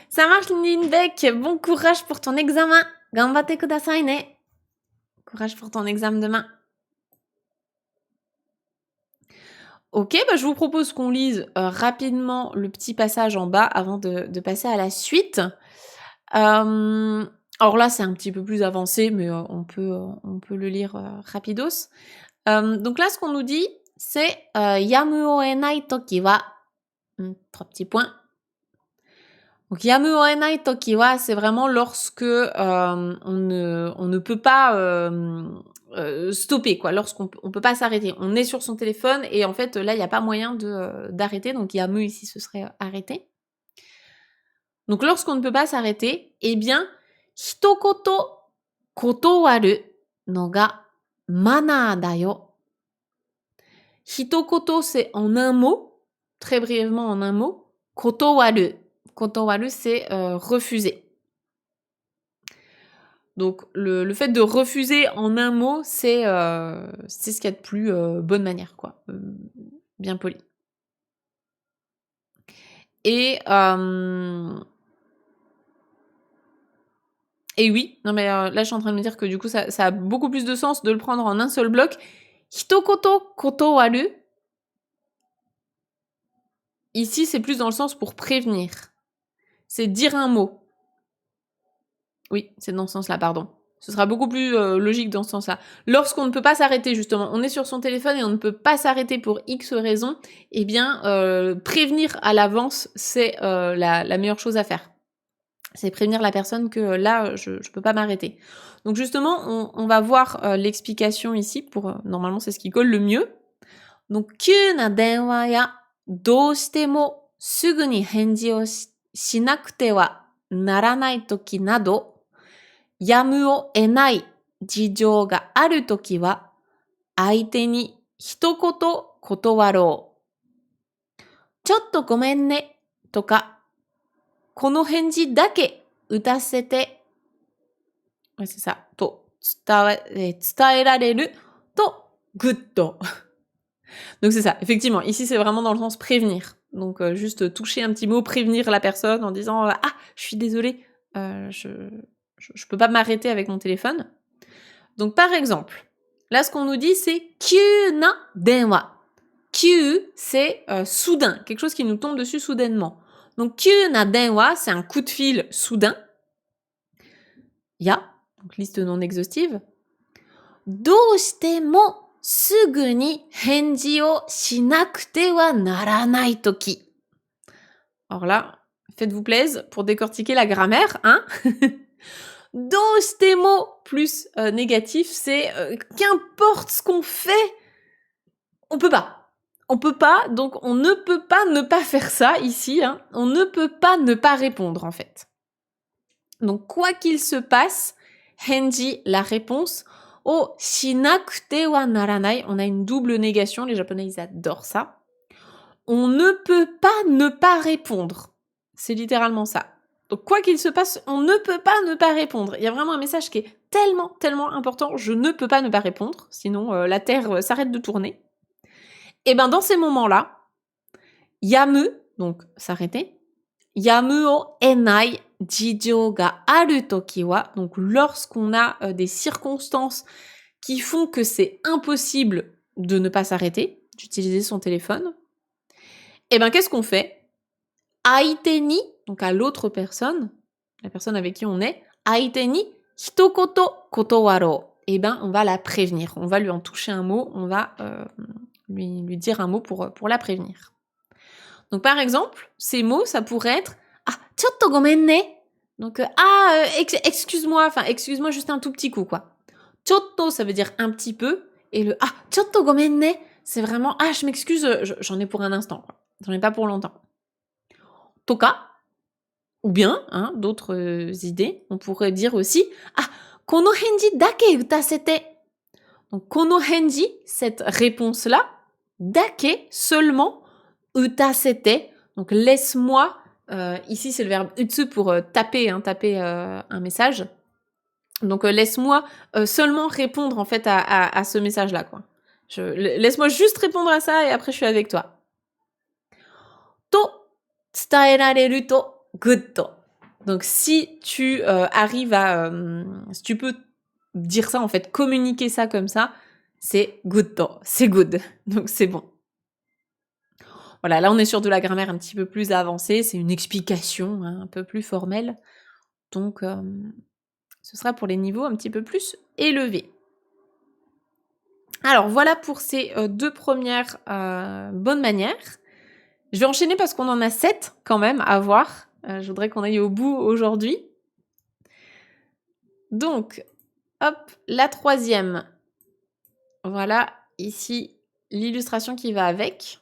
Ça marche, Lindbeck. Bon courage pour ton examen. Ganbatte kudasai ne. Courage pour ton examen demain. Ok, bah je vous propose qu'on lise rapidement le petit passage en bas avant de passer à la suite. Alors là, c'est un petit peu plus avancé, mais on peut le lire rapidos. Donc là, ce qu'on nous dit, c'est yamu o enai toki wa... 3 petits points. Donc yamu o enai toki wa, c'est vraiment lorsque on ne peut pas stopper, quoi, lorsqu'on peut pas s'arrêter. On est sur son téléphone et en fait là il n'y a pas moyen d'arrêter, donc yamu ici ce serait arrêter. Donc lorsqu'on ne peut pas s'arrêter, eh bien hitokoto kotowaru no ga mana da yo. Hitokoto c'est en un mot, très brièvement en un mot. Kotowaru. Kotowaru, c'est refuser. Donc, le fait de refuser en un mot, c'est ce qu'il y a de plus bonne manière, quoi. Bien poli. Et oui, non mais là, je suis en train de me dire que du coup, ça a beaucoup plus de sens de le prendre en un seul bloc. Hitokoto kotowaru. Ici, c'est plus dans le sens pour prévenir. C'est dire un mot. Oui, c'est dans ce sens-là, pardon. Ce sera beaucoup plus logique dans ce sens-là. Lorsqu'on ne peut pas s'arrêter, justement, on est sur son téléphone et on ne peut pas s'arrêter pour X raison, eh bien, prévenir à l'avance, c'est la meilleure chose à faire. C'est prévenir la personne que là, je peux pas m'arrêter. Donc justement, on va voir l'explication ici pour normalement c'est ce qui colle le mieux. Donc 急な電話やどうしてもすぐに返事をしなくてはならない時など、やむを得ない事情がある時は相手に一言断ろう。ちょっとごめんねとか、この返事だけ打たせて、c'est ça, と伝えられるとグッド。Donc c'est ça, effectivement, ici c'est vraiment dans le sens prévenir. Donc juste toucher un petit mot, prévenir la personne en disant ah, je suis désolée, je peux pas m'arrêter avec mon téléphone. Donc par exemple, là ce qu'on nous dit c'est kyū na denwa. Kyū c'est soudain, quelque chose qui nous tombe dessus soudainement. Donc kyū na denwa c'est un coup de fil soudain. Ya, donc liste non exhaustive. Doushite mo すぐに返事をしなくてはならないとき. Alors là, faites-vous plaisir pour décortiquer la grammaire, hein. Doshitemo plus négatif, c'est qu'importe ce qu'on fait, on peut pas. On peut pas, donc on ne peut pas ne pas faire ça ici, hein. On ne peut pas ne pas répondre en fait. Donc quoi qu'il se passe, henji, la réponse, oh, shinakute wa naranai, on a une double négation, les japonais ils adorent ça. On ne peut pas ne pas répondre. C'est littéralement ça. Donc quoi qu'il se passe, on ne peut pas ne pas répondre. Il y a vraiment un message qui est tellement important, je ne peux pas ne pas répondre, sinon la Terre s'arrête de tourner. Et ben dans ces moments-là, yamu, donc s'arrêter, yamu o enai jijo ga aru toki wa, donc lorsqu'on a des circonstances qui font que c'est impossible de ne pas s'arrêter, d'utiliser son téléphone, et ben qu'est-ce qu'on fait? Aite ni, donc à l'autre personne, la personne avec qui on est, aite ni hitokoto kotowaro, et ben on va la prévenir, on va lui en toucher un mot, on va lui dire un mot pour la prévenir. Donc par exemple, ces mots, ça pourrait être ah, chotto gomen ne. Donc excuse-moi juste un tout petit coup quoi. Chotto, ça veut dire un petit peu, et le ah, chotto gomen ne, c'est vraiment ah, je m'excuse, j'en ai pour un instant quoi. J'en ai pas pour longtemps. Toka, ou bien hein, d'autres idées, on pourrait dire aussi ah, kono henji dake utasete. Donc kono henji, cette réponse là, dake seulement, utasete, donc laisse-moi, ici c'est le verbe utsu pour taper un message. Donc laisse-moi seulement répondre en fait à ce message-là quoi. Laisse-moi juste répondre à ça et après je suis avec toi. To tsutaerareru to gutto. Donc si tu arrives à, si tu peux dire ça en fait, communiquer ça comme ça, c'est gutto, c'est good. Donc c'est bon. Voilà, là on est sur de la grammaire un petit peu plus avancée, c'est une explication hein, un peu plus formelle. Donc ce sera pour les niveaux un petit peu plus élevés. Alors voilà pour ces deux premières bonnes manières. Je vais enchaîner parce qu'on en a 7 quand même à voir. Je voudrais qu'on aille au bout aujourd'hui. Donc, hop, la troisième. Voilà, ici, l'illustration qui va avec.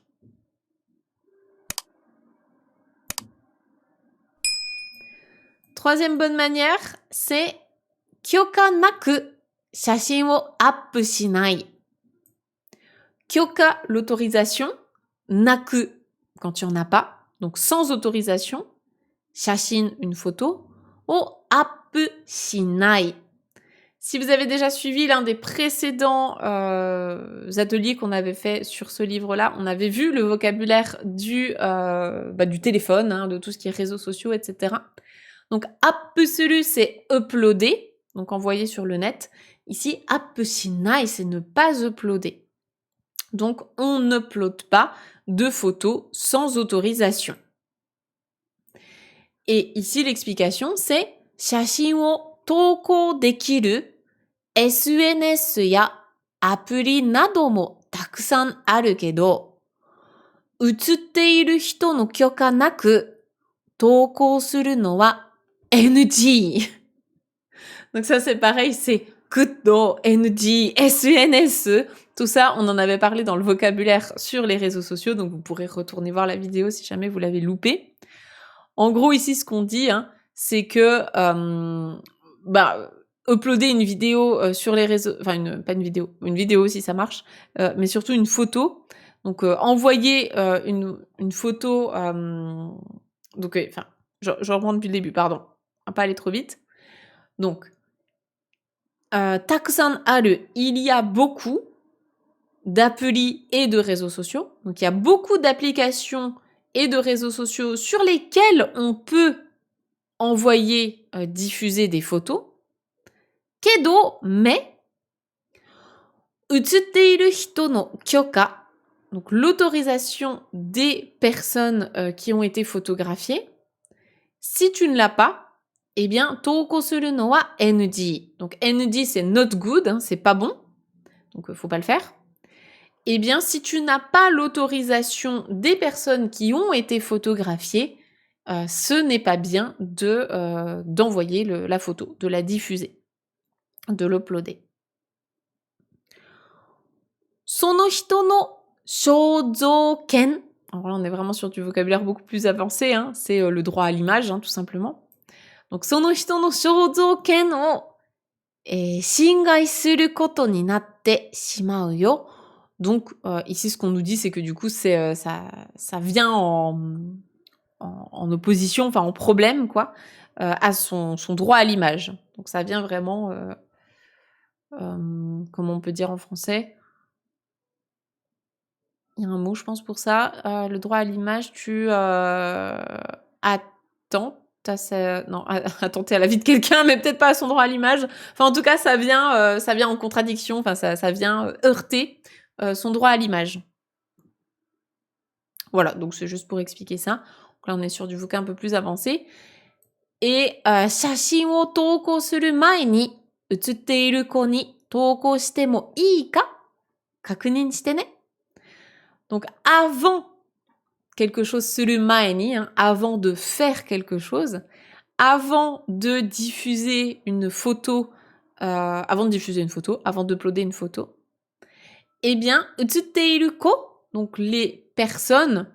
Troisième bonne manière, c'est kyoka naku shashin wo app shinai. Kyoka, l'autorisation. Naku, quand tu en as pas. Donc, sans autorisation. Shashin, une photo. O app shinai. Si vous avez déjà suivi l'un des précédents ateliers qu'on avait fait sur ce livre-là, on avait vu le vocabulaire du téléphone, hein, de tout ce qui est réseaux sociaux, etc. Donc, appsuru, c'est uploader, donc envoyer sur le net. Ici, appshinai, c'est ne pas uploader. Donc, on n'upload pas de photos sans autorisation. Et ici, l'explication, c'est shashin wo toko dekiru SNS やアプリなどもたくさんあるけど、写っている人の許可なく投稿するのは NG. Donc ça, c'est pareil, c'est Kudo, NG, SNS. Tout ça, on en avait parlé dans le vocabulaire sur les réseaux sociaux, donc vous pourrez retourner voir la vidéo si jamais vous l'avez loupé. En gros, ici, ce qu'on dit, hein, c'est que uploader une vidéo sur les réseaux, enfin pas une vidéo si ça marche, mais surtout une photo. Donc envoyer une photo. Donc, enfin, je reprends depuis le début, pardon. On va pas aller trop vite. Donc, takusan aru, il y a beaucoup d'applis et de réseaux sociaux. Donc, il y a beaucoup d'applications et de réseaux sociaux sur lesquels on peut envoyer, diffuser des photos. Mais, utsuteiru hito no kyoka, donc l'autorisation des personnes qui ont été photographiées, si tu ne l'as pas, eh bien, toko suru no wa NG. Donc NG, c'est not good, hein, c'est pas bon, donc faut pas le faire. Eh bien, si tu n'as pas l'autorisation des personnes qui ont été photographiées, ce n'est pas bien d'envoyer la photo, de la diffuser, de l'uploader. Sono hito no shouzoken. Alors là, on est vraiment sur du vocabulaire beaucoup plus avancé, hein, c'est le droit à l'image, hein, tout simplement. Donc, その人の肖像権を、侵害することになってしまうよ. Donc, ici, ce qu'on nous dit, c'est que du coup, ça vient en opposition, enfin en problème, quoi, à son droit à l'image. Donc, ça vient vraiment, comment on peut dire en français? Il y a un mot, je pense, pour ça. Le droit à l'image, tu attends. Non, attenter à la vie de quelqu'un, mais peut-être pas à son droit à l'image. Enfin, en tout cas, ça vient en contradiction. Enfin, ça vient heurter son droit à l'image. Voilà, donc c'est juste pour expliquer ça. Donc là, on est sur du vocab un peu plus avancé. Et 写真を投稿する前に写っている子に投稿してもいいか確認してね. Donc, avant quelque chose, suru maeni, hein, avant de faire quelque chose, avant de diffuser une photo, avant d'uploader une photo, eh bien, utsuteiru ko, donc les personnes,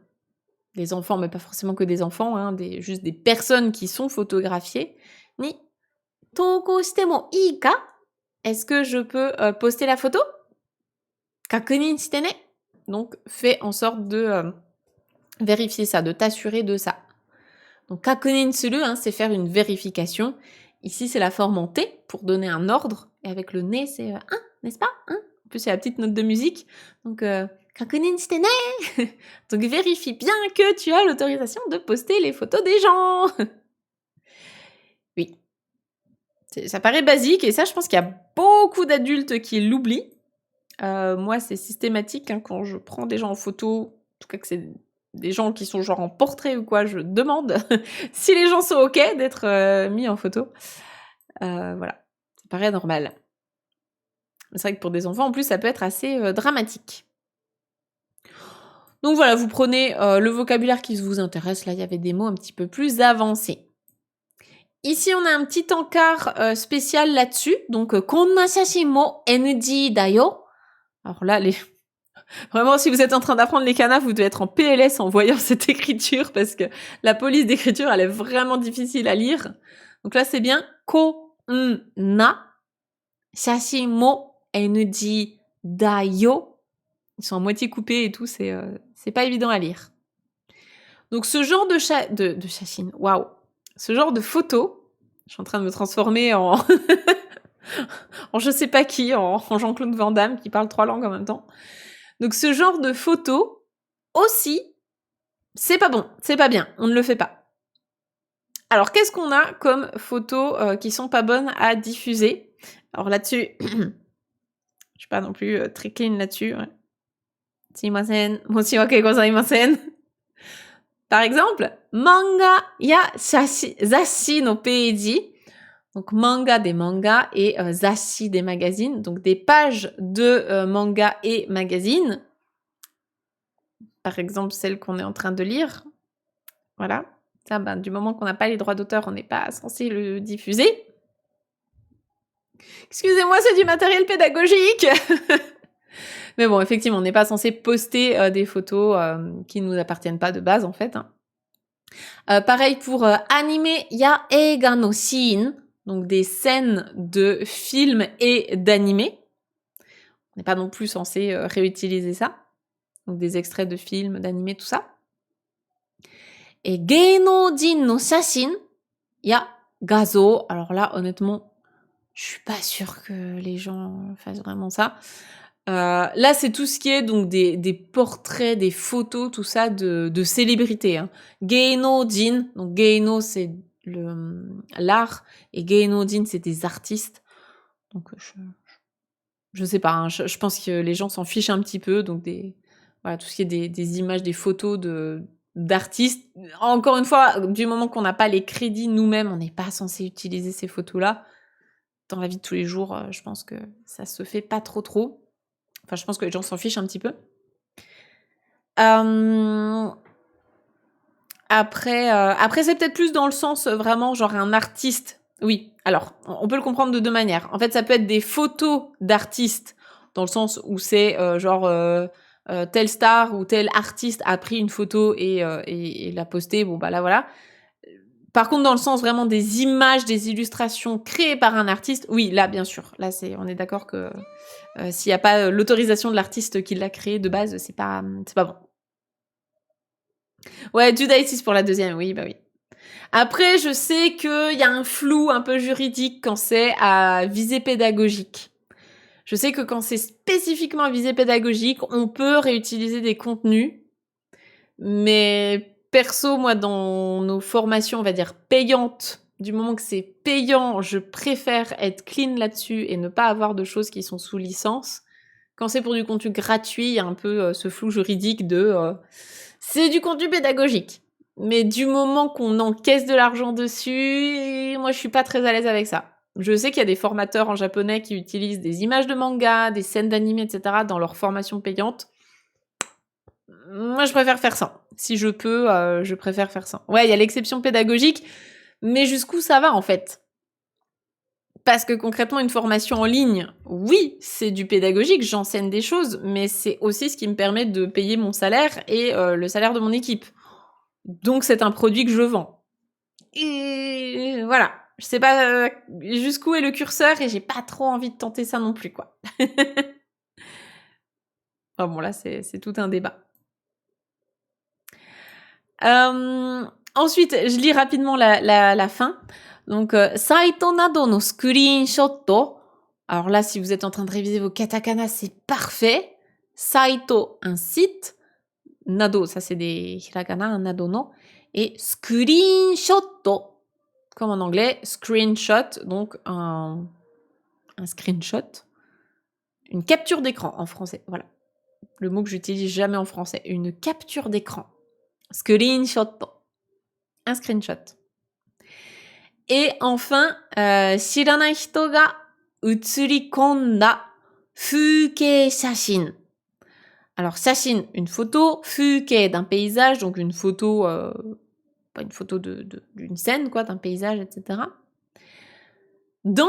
les enfants, mais pas forcément que des enfants, hein, juste des personnes qui sont photographiées, ni toko shite mo ii ka? Est-ce que je peux poster la photo? Kakunin shite ne. Donc, fais en sorte de vérifier ça, de t'assurer de ça. Donc, kakunin suru, hein, c'est faire une vérification. Ici, c'est la forme en T pour donner un ordre. Et avec le ne, c'est n'est-ce pas? En plus, il y a la petite note de musique. Donc, kakunin shite ne. Donc, vérifie bien que tu as l'autorisation de poster les photos des gens. Oui. Ça paraît basique et ça, je pense qu'il y a beaucoup d'adultes qui l'oublient. Moi, c'est systématique, hein, quand je prends des gens en photo, en tout cas que c'est des gens qui sont genre en portrait ou quoi, je demande si les gens sont OK d'être mis en photo. Voilà, ça paraît normal. C'est vrai que pour des enfants, en plus, ça peut être assez dramatique. Donc voilà, vous prenez le vocabulaire qui vous intéresse. Là, il y avait des mots un petit peu plus avancés. Ici, on a un petit encart spécial là-dessus. Donc, konna shashin mo NG da yo. Alors là, vraiment, si vous êtes en train d'apprendre les kanas, vous devez être en PLS en voyant cette écriture parce que la police d'écriture, elle est vraiment difficile à lire. Donc là, c'est bien konna shashin mo NG da yo. Ils sont à moitié coupés et tout, c'est pas évident à lire. Donc ce genre de shashin, waouh, ce genre de photo, je suis en train de me transformer en en je sais pas qui, en Jean-Claude Van Damme qui parle 3 langues en même temps. Donc ce genre de photo aussi, c'est pas bon, c'est pas bien, on ne le fait pas. Alors qu'est-ce qu'on a comme photos qui sont pas bonnes à diffuser? Alors là-dessus, je suis pas non plus très clean là-dessus. Ouais. Sumimasen, moshiwake gozaimasen. Par exemple, manga ya zashi no peiji. Donc manga des mangas et zashi des magazines. Donc des pages de manga et magazines. Par exemple, celle qu'on est en train de lire. Voilà. Ça, ben, du moment qu'on n'a pas les droits d'auteur, on n'est pas censé le diffuser. Excusez-moi, c'est du matériel pédagogique. Mais bon, effectivement, on n'est pas censé poster des photos qui ne nous appartiennent pas de base, en fait. Pareil pour anime, il y a eiga no scene, donc des scènes de films et d'animés. On n'est pas non plus censé réutiliser ça. Donc des extraits de films, d'animés, tout ça. Et geinoujin no shashin, il y a gazo. Alors là, honnêtement, je suis pas sûre que les gens fassent vraiment ça. Là, c'est tout ce qui est donc des portraits, des photos, tout ça de célébrités. Hein. Geinoujin, donc geino c'est l'art et geinoujin c'est des artistes. Donc je sais pas, hein, je pense que les gens s'en fichent un petit peu. Donc voilà, tout ce qui est des images, des photos d'artistes. Encore une fois, du moment qu'on n'a pas les crédits nous-mêmes, on n'est pas censé utiliser ces photos-là. Dans la vie de tous les jours, je pense que ça se fait pas trop. Enfin, je pense que les gens s'en fichent un petit peu. Après, c'est peut-être plus dans le sens vraiment genre un artiste. Oui, alors, on peut le comprendre de deux manières. En fait, ça peut être des photos d'artistes, dans le sens où c'est telle star ou tel artiste a pris une photo et l'a postée. Bon, bah là, voilà. Par contre, dans le sens vraiment des images, des illustrations créées par un artiste, oui, là, bien sûr. Là, on est d'accord que s'il n'y a pas l'autorisation de l'artiste qui l'a créé de base, c'est pas bon. Ouais, Judaïtis pour la deuxième, oui, bah oui. Après, je sais qu'il y a un flou un peu juridique quand c'est à visée pédagogique. Je sais que quand c'est spécifiquement à visée pédagogique, on peut réutiliser des contenus, mais perso, moi, dans nos formations, on va dire payantes, du moment que c'est payant, je préfère être clean là-dessus et ne pas avoir de choses qui sont sous licence. Quand c'est pour du contenu gratuit, il y a un peu ce flou juridique de c'est du contenu pédagogique. Mais du moment qu'on encaisse de l'argent dessus, moi je suis pas très à l'aise avec ça. Je sais qu'il y a des formateurs en japonais qui utilisent des images de manga, des scènes d'anime, etc. dans leur formation payante. Moi je préfère faire ça. Si je peux, je préfère faire ça. Ouais, il y a l'exception pédagogique, mais jusqu'où ça va en fait? Parce que concrètement, une formation en ligne, oui, c'est du pédagogique, j'enseigne des choses, mais c'est aussi ce qui me permet de payer mon salaire et le salaire de mon équipe. Donc c'est un produit que je vends. Et voilà, je sais pas jusqu'où est le curseur et j'ai pas trop envie de tenter ça non plus, quoi. Enfin bon, là, c'est tout un débat. Ensuite, je lis rapidement la fin. Donc, saito nado no screenshot. Alors là, si vous êtes en train de réviser vos katakana, c'est parfait. Saito, un site. Nado, ça c'est des hiragana, un nado no. Et screenshot, comme en anglais, screenshot, donc un screenshot. Une capture d'écran en français, voilà. Le mot que j'utilise jamais en français. Une capture d'écran. Screenshot. Un screenshot. Et enfin, shiranai hito ga utsurikonda fuukei shashin. Alors, shashin, une photo, fuukei d'un paysage, donc une photo, pas une photo d'une scène, quoi, d'un paysage, etc. Dans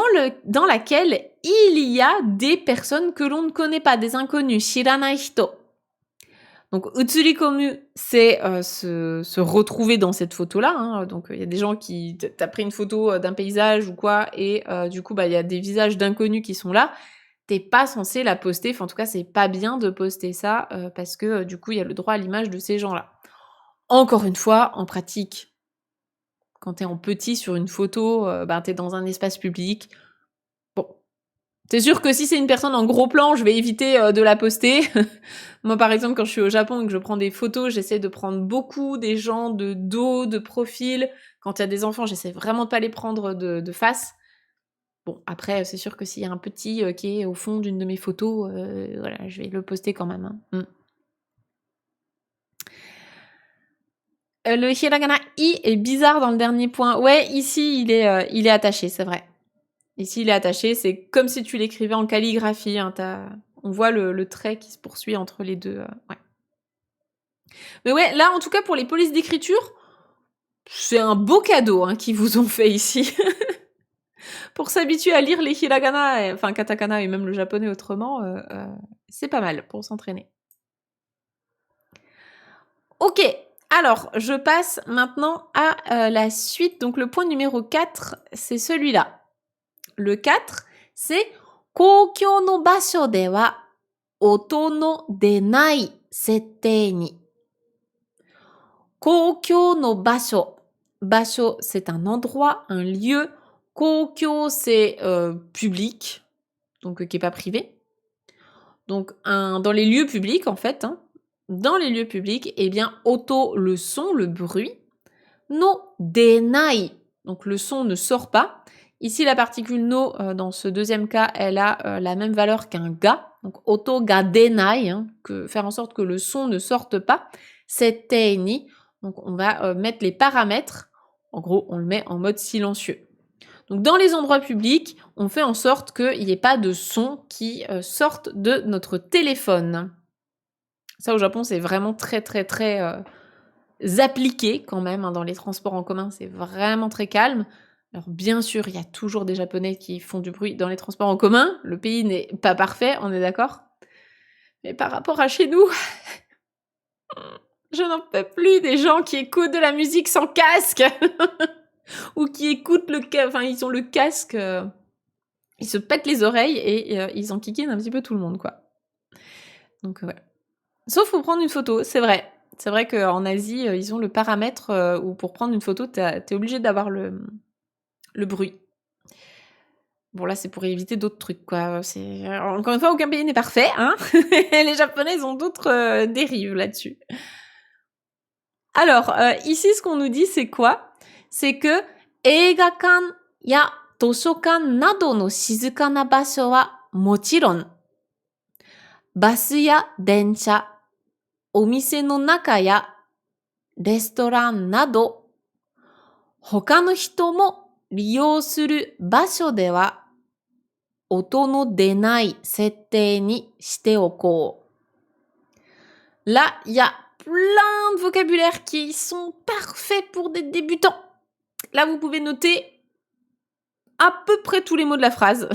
laquelle il y a des personnes que l'on ne connaît pas, des inconnus, shiranai hito. Donc, utsurikomu, c'est se retrouver dans cette photo-là. Hein. Donc, il y a des gens qui... T'as pris une photo d'un paysage ou quoi, et du coup, il y a des visages d'inconnus qui sont là. T'es pas censé la poster. Enfin, en tout cas, c'est pas bien de poster ça, parce que du coup, il y a le droit à l'image de ces gens-là. Encore une fois, en pratique, quand t'es en petit sur une photo, t'es dans un espace public. Bon, c'est sûr que si c'est une personne en gros plan, je vais éviter de la poster. Moi, par exemple, quand je suis au Japon et que je prends des photos, j'essaie de prendre beaucoup des gens de dos, de profil. Quand il y a des enfants, j'essaie vraiment de pas les prendre de face. Bon, après, c'est sûr que s'il y a un petit qui est au fond d'une de mes photos, voilà, je vais le poster quand même. Hein. Le hiragana i est bizarre dans le dernier point. Ouais, ici, il est attaché, c'est vrai. Ici, il est attaché, c'est comme si tu l'écrivais en calligraphie. Hein, on voit le trait qui se poursuit entre les deux. Ouais. Mais ouais, là, en tout cas, pour les polices d'écriture, C'est un beau cadeau hein, qu'ils vous ont fait ici. Pour s'habituer à lire les hiragana, enfin katakana et même le japonais autrement, c'est pas mal pour s'entraîner. Ok, alors je passe maintenant à la suite. Donc le point numéro 4, c'est celui-là. Le 4, c'est Koukyo no basho de wa oto no denai settei ni. Koukyo no basho. Basho, c'est un endroit, un lieu. Koukyo, c'est public, donc qui n'est pas privé. Donc dans les lieux publics, en fait, hein, dans les lieux publics, eh bien, oto, le son, le bruit. No denai, donc le son ne sort pas. Ici, la particule no, dans ce deuxième cas, elle a la même valeur qu'un ga. Donc, oto ga denai, hein, faire en sorte que le son ne sorte pas. Settei ni. Donc, on va mettre les paramètres. En gros, on le met en mode silencieux. Donc, dans les endroits publics, on fait en sorte qu'il n'y ait pas de son qui sorte de notre téléphone. Ça, au Japon, c'est vraiment très, très, très appliqué quand même. Hein, dans les transports en commun, c'est vraiment très calme. Alors, bien sûr, il y a toujours des Japonais qui font du bruit dans les transports en commun. Le pays n'est pas parfait, on est d'accord? Mais par rapport à chez nous, je n'en peux plus des gens qui écoutent de la musique sans casque ou qui écoutent enfin, ils ont le casque, ils se pètent les oreilles et ils enquiquinent un petit peu tout le monde, quoi. Donc, ouais. Sauf pour prendre une photo, c'est vrai. C'est vrai qu'en Asie, ils ont le paramètre où pour prendre une photo, t'es obligé d'avoir le bruit. Bon, là, c'est pour éviter d'autres trucs, quoi. Encore une fois, aucun pays n'est parfait, hein. Les Japonais, ils ont d'autres dérives là-dessus. Alors, ici, ce qu'on nous dit, c'est quoi? C'est que eigakan ya toshokan nado no shizuka na basho wa mochiron, basu ya densha, omise no naka ya restoran nado, hoka no hito mo riyou suru basho de wa oto no denai settei ni shite oko. Là, il y a plein de vocabulaires qui sont parfaits pour des débutants. Là, vous pouvez noter à peu près tous les mots de la phrase,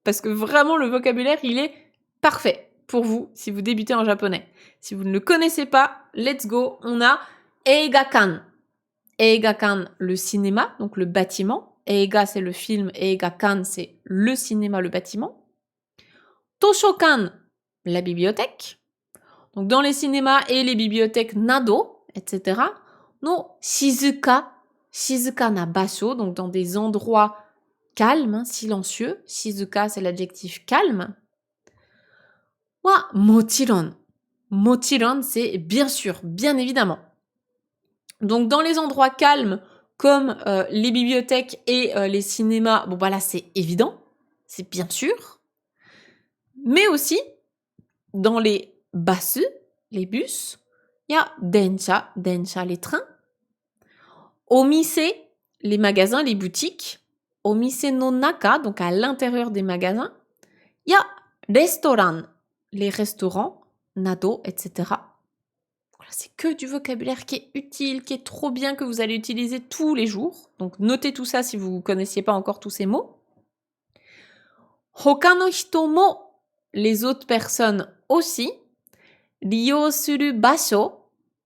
parce que vraiment, le vocabulaire, il est parfait pour vous si vous débutez en japonais. Si vous ne le connaissez pas, let's go, on a eigakan. Eigakan, le cinéma, donc le bâtiment. Eiga, c'est le film, eigakan, c'est le cinéma, le bâtiment. Toshokan, la bibliothèque. Donc dans les cinémas et les bibliothèques nado, etc. No shizuka, shizuka na basho, donc dans des endroits calmes, hein, silencieux. Shizuka, c'est l'adjectif calme. Wa mochiron. Mochiron, c'est bien sûr, bien évidemment. Donc dans les endroits calmes, comme les bibliothèques et les cinémas, bon bah là c'est évident, c'est bien sûr. Mais aussi, dans les basu, les bus, il y a densha, densha les trains. Omise, les magasins, les boutiques. Omise no naka, donc à l'intérieur des magasins. Il y a restaurant, les restaurants, nado, etc. Voilà, c'est que du vocabulaire qui est utile, qui est trop bien, que vous allez utiliser tous les jours. Donc notez tout ça si vous ne connaissiez pas encore tous ces mots. Hoka no hito mo, les autres personnes aussi. Riyou suru basho,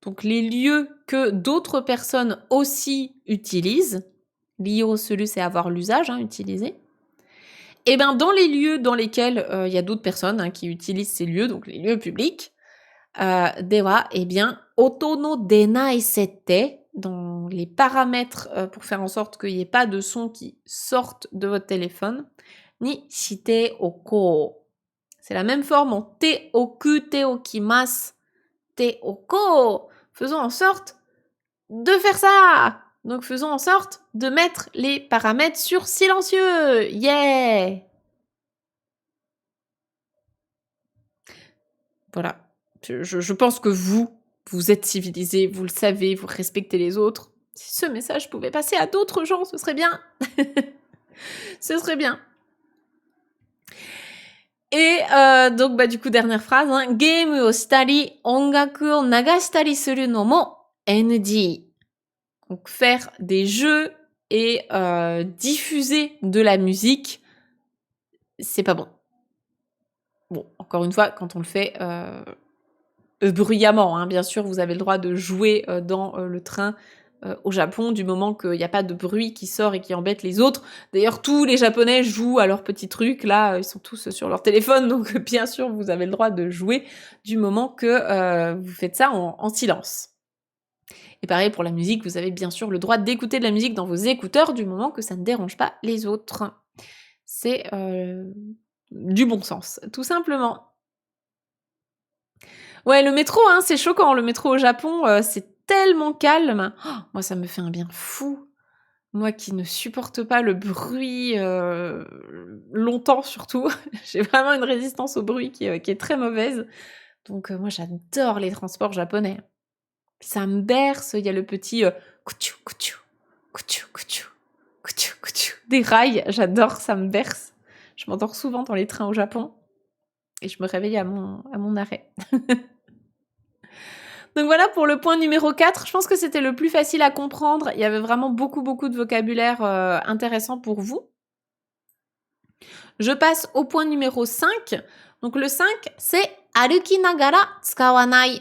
donc les lieux que d'autres personnes aussi utilisent. Riyou suru, c'est avoir l'usage, hein, utiliser. Et bien dans les lieux dans lesquels il y a d'autres personnes hein, qui utilisent ces lieux, donc les lieux publics, dewa, eh bien, oto no denai settei, dans les paramètres pour faire en sorte qu'il n'y ait pas de son qui sorte de votre téléphone, ni shite oko. C'est la même forme en te oku, te okimasu, te oko. Faisons en sorte de faire ça. Donc faisons en sorte de mettre les paramètres sur silencieux. Yeah! Voilà. Je pense que vous êtes civilisés, vous le savez, vous respectez les autres. Si ce message pouvait passer à d'autres gens, ce serait bien. Ce serait bien. Et donc, bah, du coup, dernière phrase. Hein. Game o shitari, ongaku o nagashitari suru no mo NG. Donc faire des jeux et diffuser de la musique, c'est pas bon. Bon, encore une fois, quand on le fait bruyamment, hein, bien sûr, vous avez le droit de jouer dans le train au Japon, du moment qu'il n'y a pas de bruit qui sort et qui embête les autres. D'ailleurs, tous les Japonais jouent à leurs petits trucs, là, ils sont tous sur leur téléphone, donc bien sûr, vous avez le droit de jouer du moment que vous faites ça en silence. Et pareil pour la musique, vous avez bien sûr le droit d'écouter de la musique dans vos écouteurs du moment que ça ne dérange pas les autres. C'est du bon sens, tout simplement. Ouais, le métro, hein, c'est choquant. Le métro au Japon, c'est tellement calme. Oh, moi, ça me fait un bien fou. Moi qui ne supporte pas le bruit, longtemps surtout. J'ai vraiment une résistance au bruit qui est très mauvaise. Donc moi, j'adore les transports japonais. Ça me berce, il y a le petit coutou, coutou, coutou, coutou, coutou, coutou, des rails, j'adore, ça me berce. Je m'endors souvent dans les trains au Japon et je me réveille à mon arrêt. Donc voilà pour le point numéro 4. Je pense que c'était le plus facile à comprendre. Il y avait vraiment beaucoup de vocabulaire intéressant pour vous. Je passe au point numéro 5. Donc le 5, c'est aruki nagara tsukawanai.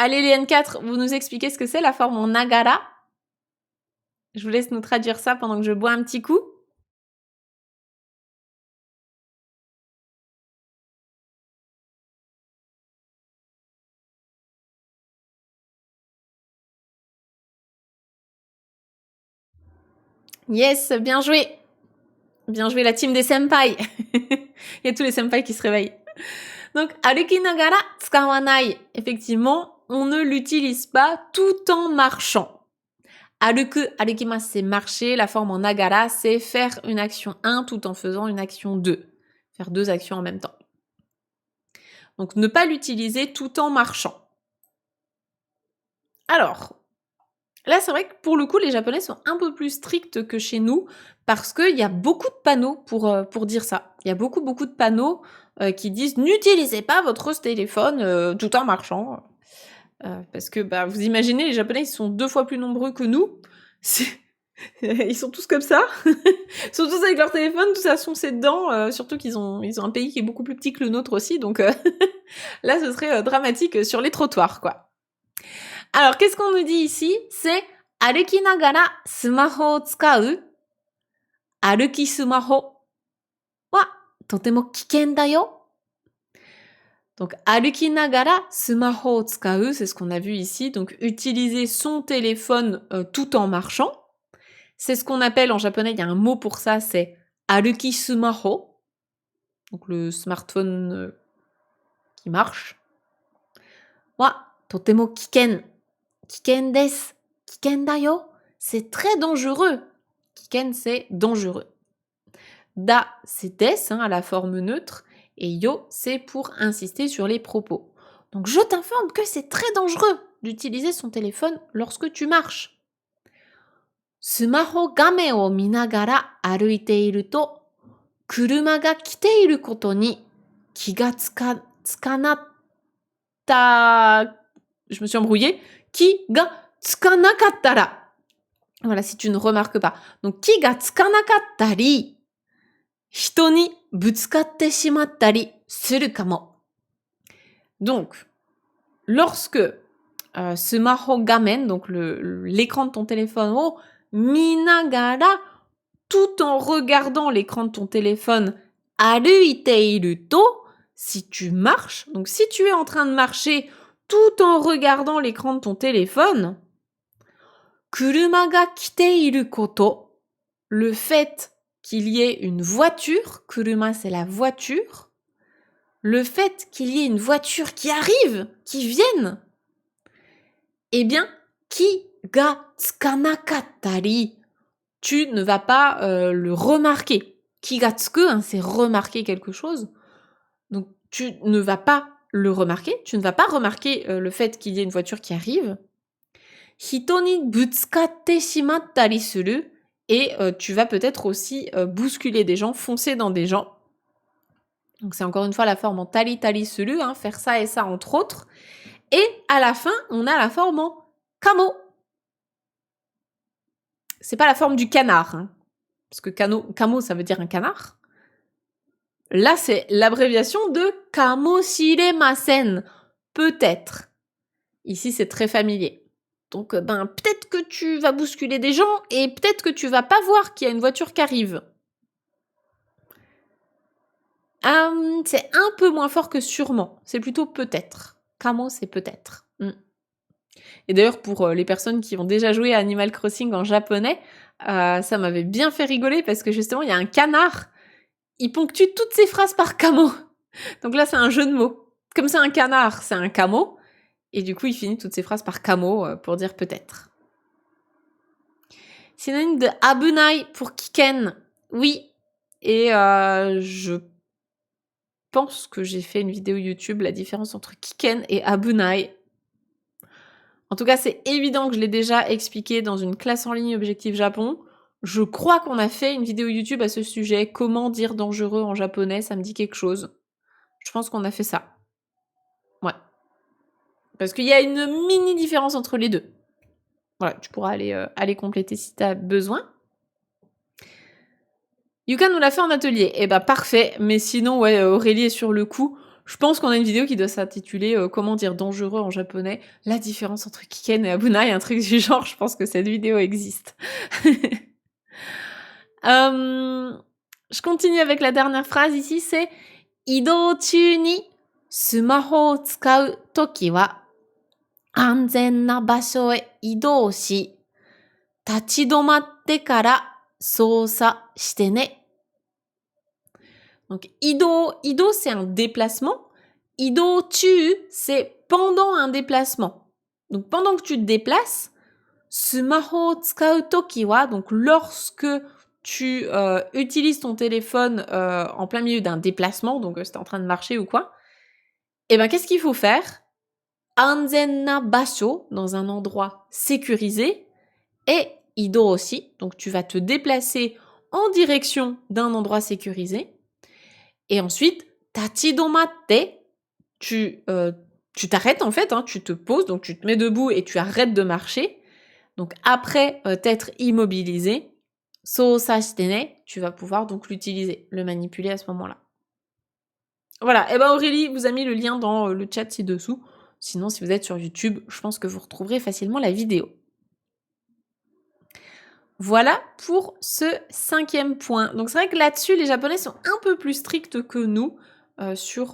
Allez les N4, vous nous expliquez ce que c'est la forme en nagara. Je vous laisse nous traduire ça pendant que je bois un petit coup. Yes, bien joué. Bien joué la team des senpai. Il y a tous les senpai qui se réveillent. Donc, aruki nagara tsukawanai. Effectivement, on ne l'utilise pas tout en marchant. Arukimasu, c'est marcher. La forme en nagara, c'est faire une action 1 tout en faisant une action 2. Faire 2 actions en même temps. Donc, ne pas l'utiliser tout en marchant. Alors, là, c'est vrai que pour le coup, les Japonais sont un peu plus stricts que chez nous parce qu'il y a beaucoup de panneaux pour dire ça. Il y a beaucoup de panneaux qui disent « N'utilisez pas votre téléphone tout en marchant ». Parce que vous imaginez, les Japonais, ils sont 2 fois plus nombreux que nous. Ils sont tous comme ça. Ils sont tous avec leur téléphone, tous à foncer dedans. Surtout qu'ils ont un pays qui est beaucoup plus petit que le nôtre aussi. Donc là, ce serait dramatique sur les trottoirs, quoi. Alors, qu'est-ce qu'on nous dit ici? C'est aruki nagara sumaho o tsukau. Aruki sumaho wa totemo kiken da yo. Donc, aruki nagara sumaho o tsukau, c'est ce qu'on a vu ici. Donc, utiliser son téléphone tout en marchant. C'est ce qu'on appelle en japonais, il y a un mot pour ça, c'est aruki sumaho. Donc, le smartphone qui marche. Wa totemo kiken. Kiken desu. Kiken da yo. C'est très dangereux. Kiken, c'est dangereux. Da, c'est des, à la forme neutre. Et yo, c'est pour insister sur les propos. Donc, je t'informe que c'est très dangereux d'utiliser son téléphone lorsque tu marches. Sumaho gamen o minagara aruite iru to, kuruma ga kite iru koto ni ki ga tsukanatta... Je me suis embrouillée. Ki ga tsukanakattara. Voilà, si tu ne remarques pas. Donc, ki ga tsukanakattari, hito ni butsukatte shimattari suru kamo. Donc, lorsque sumaho gamen, donc l'écran de ton téléphone, minagara, tout en regardant l'écran de ton téléphone, aruite iru to, si tu marches, donc si tu es en train de marcher tout en regardant l'écran de ton téléphone, kuruma ga kite iru koto, le fait qu'il y ait une voiture, kuruma c'est la voiture, le fait qu'il y ait une voiture qui arrive, qui vienne, eh bien, ki ga tsukanakattari, tu ne vas pas le remarquer. Ki ga tsuku, c'est remarquer quelque chose. Donc, tu ne vas pas le remarquer. Tu ne vas pas remarquer le fait qu'il y ait une voiture qui arrive. Hito ni butsukatte shimattari suru. Et tu vas peut-être aussi bousculer des gens, foncer dans des gens. Donc, c'est encore une fois la forme en tari suru, faire ça et ça entre autres. Et à la fin, on a la forme en kamo. c'est pas la forme du canard, hein, parce que kamo, ça veut dire un canard. Là, c'est l'abréviation de kamoshiremasen, peut-être. Ici, c'est très familier. Donc, peut-être que tu vas bousculer des gens et peut-être que tu vas pas voir qu'il y a une voiture qui arrive. C'est un peu moins fort que sûrement. C'est plutôt peut-être. Kamo, c'est peut-être. Et d'ailleurs, pour les personnes qui ont déjà joué à Animal Crossing en japonais, ça m'avait bien fait rigoler parce que justement, il y a un canard. Il ponctue toutes ses phrases par kamo. Donc là, c'est un jeu de mots. Comme c'est un canard, c'est un kamo. Et du coup, il finit toutes ses phrases par kamo pour dire peut-être. Synonyme de abunai pour kiken. Oui. Et je pense que j'ai fait une vidéo YouTube, la différence entre kiken et abunai. En tout cas, c'est évident que je l'ai déjà expliqué dans une classe en ligne Objectif Japon. Je crois qu'on a fait une vidéo YouTube à ce sujet. Comment dire dangereux en japonais, ça me dit quelque chose. Je pense qu'on a fait ça. Ouais. Parce qu'il y a une mini différence entre les deux. Voilà, tu pourras aller compléter si tu as besoin. Yuka nous l'a fait en atelier. Eh ben parfait. Mais sinon, ouais, Aurélie est sur le coup. Je pense qu'on a une vidéo qui doit s'intituler Comment dire dangereux en japonais. La différence entre Kiken et Abunai, un truc du genre. Je pense que cette vidéo existe. Je continue avec la dernière phrase ici, c'est Idou chu ni sumaho o tsukau toki wa anzen na basho e idou shi tachidomatte kara sousa shite ne. Donc ido c'est un déplacement, idou chu c'est pendant un déplacement. Donc pendant que tu te déplaces, sumaho o tsukau toki wa, donc lorsque tu utilises ton téléphone en plein milieu d'un déplacement, donc si t'es en train de marcher ou quoi, et ben qu'est-ce qu'il faut faire? Anzen na basho, dans un endroit sécurisé, et ido aussi, donc tu vas te déplacer en direction d'un endroit sécurisé, et ensuite, tachidomatte, tu t'arrêtes en fait, hein, tu te poses, donc tu te mets debout et tu arrêtes de marcher, donc après t'être immobilisé, sousa shite ne, tu vas pouvoir donc l'utiliser, le manipuler à ce moment-là. Voilà, et ben Aurélie vous a mis le lien dans le chat ci-dessous. Sinon, si vous êtes sur YouTube, je pense que vous retrouverez facilement la vidéo. Voilà pour ce 5e point. Donc c'est vrai que là-dessus, les Japonais sont un peu plus stricts que nous sur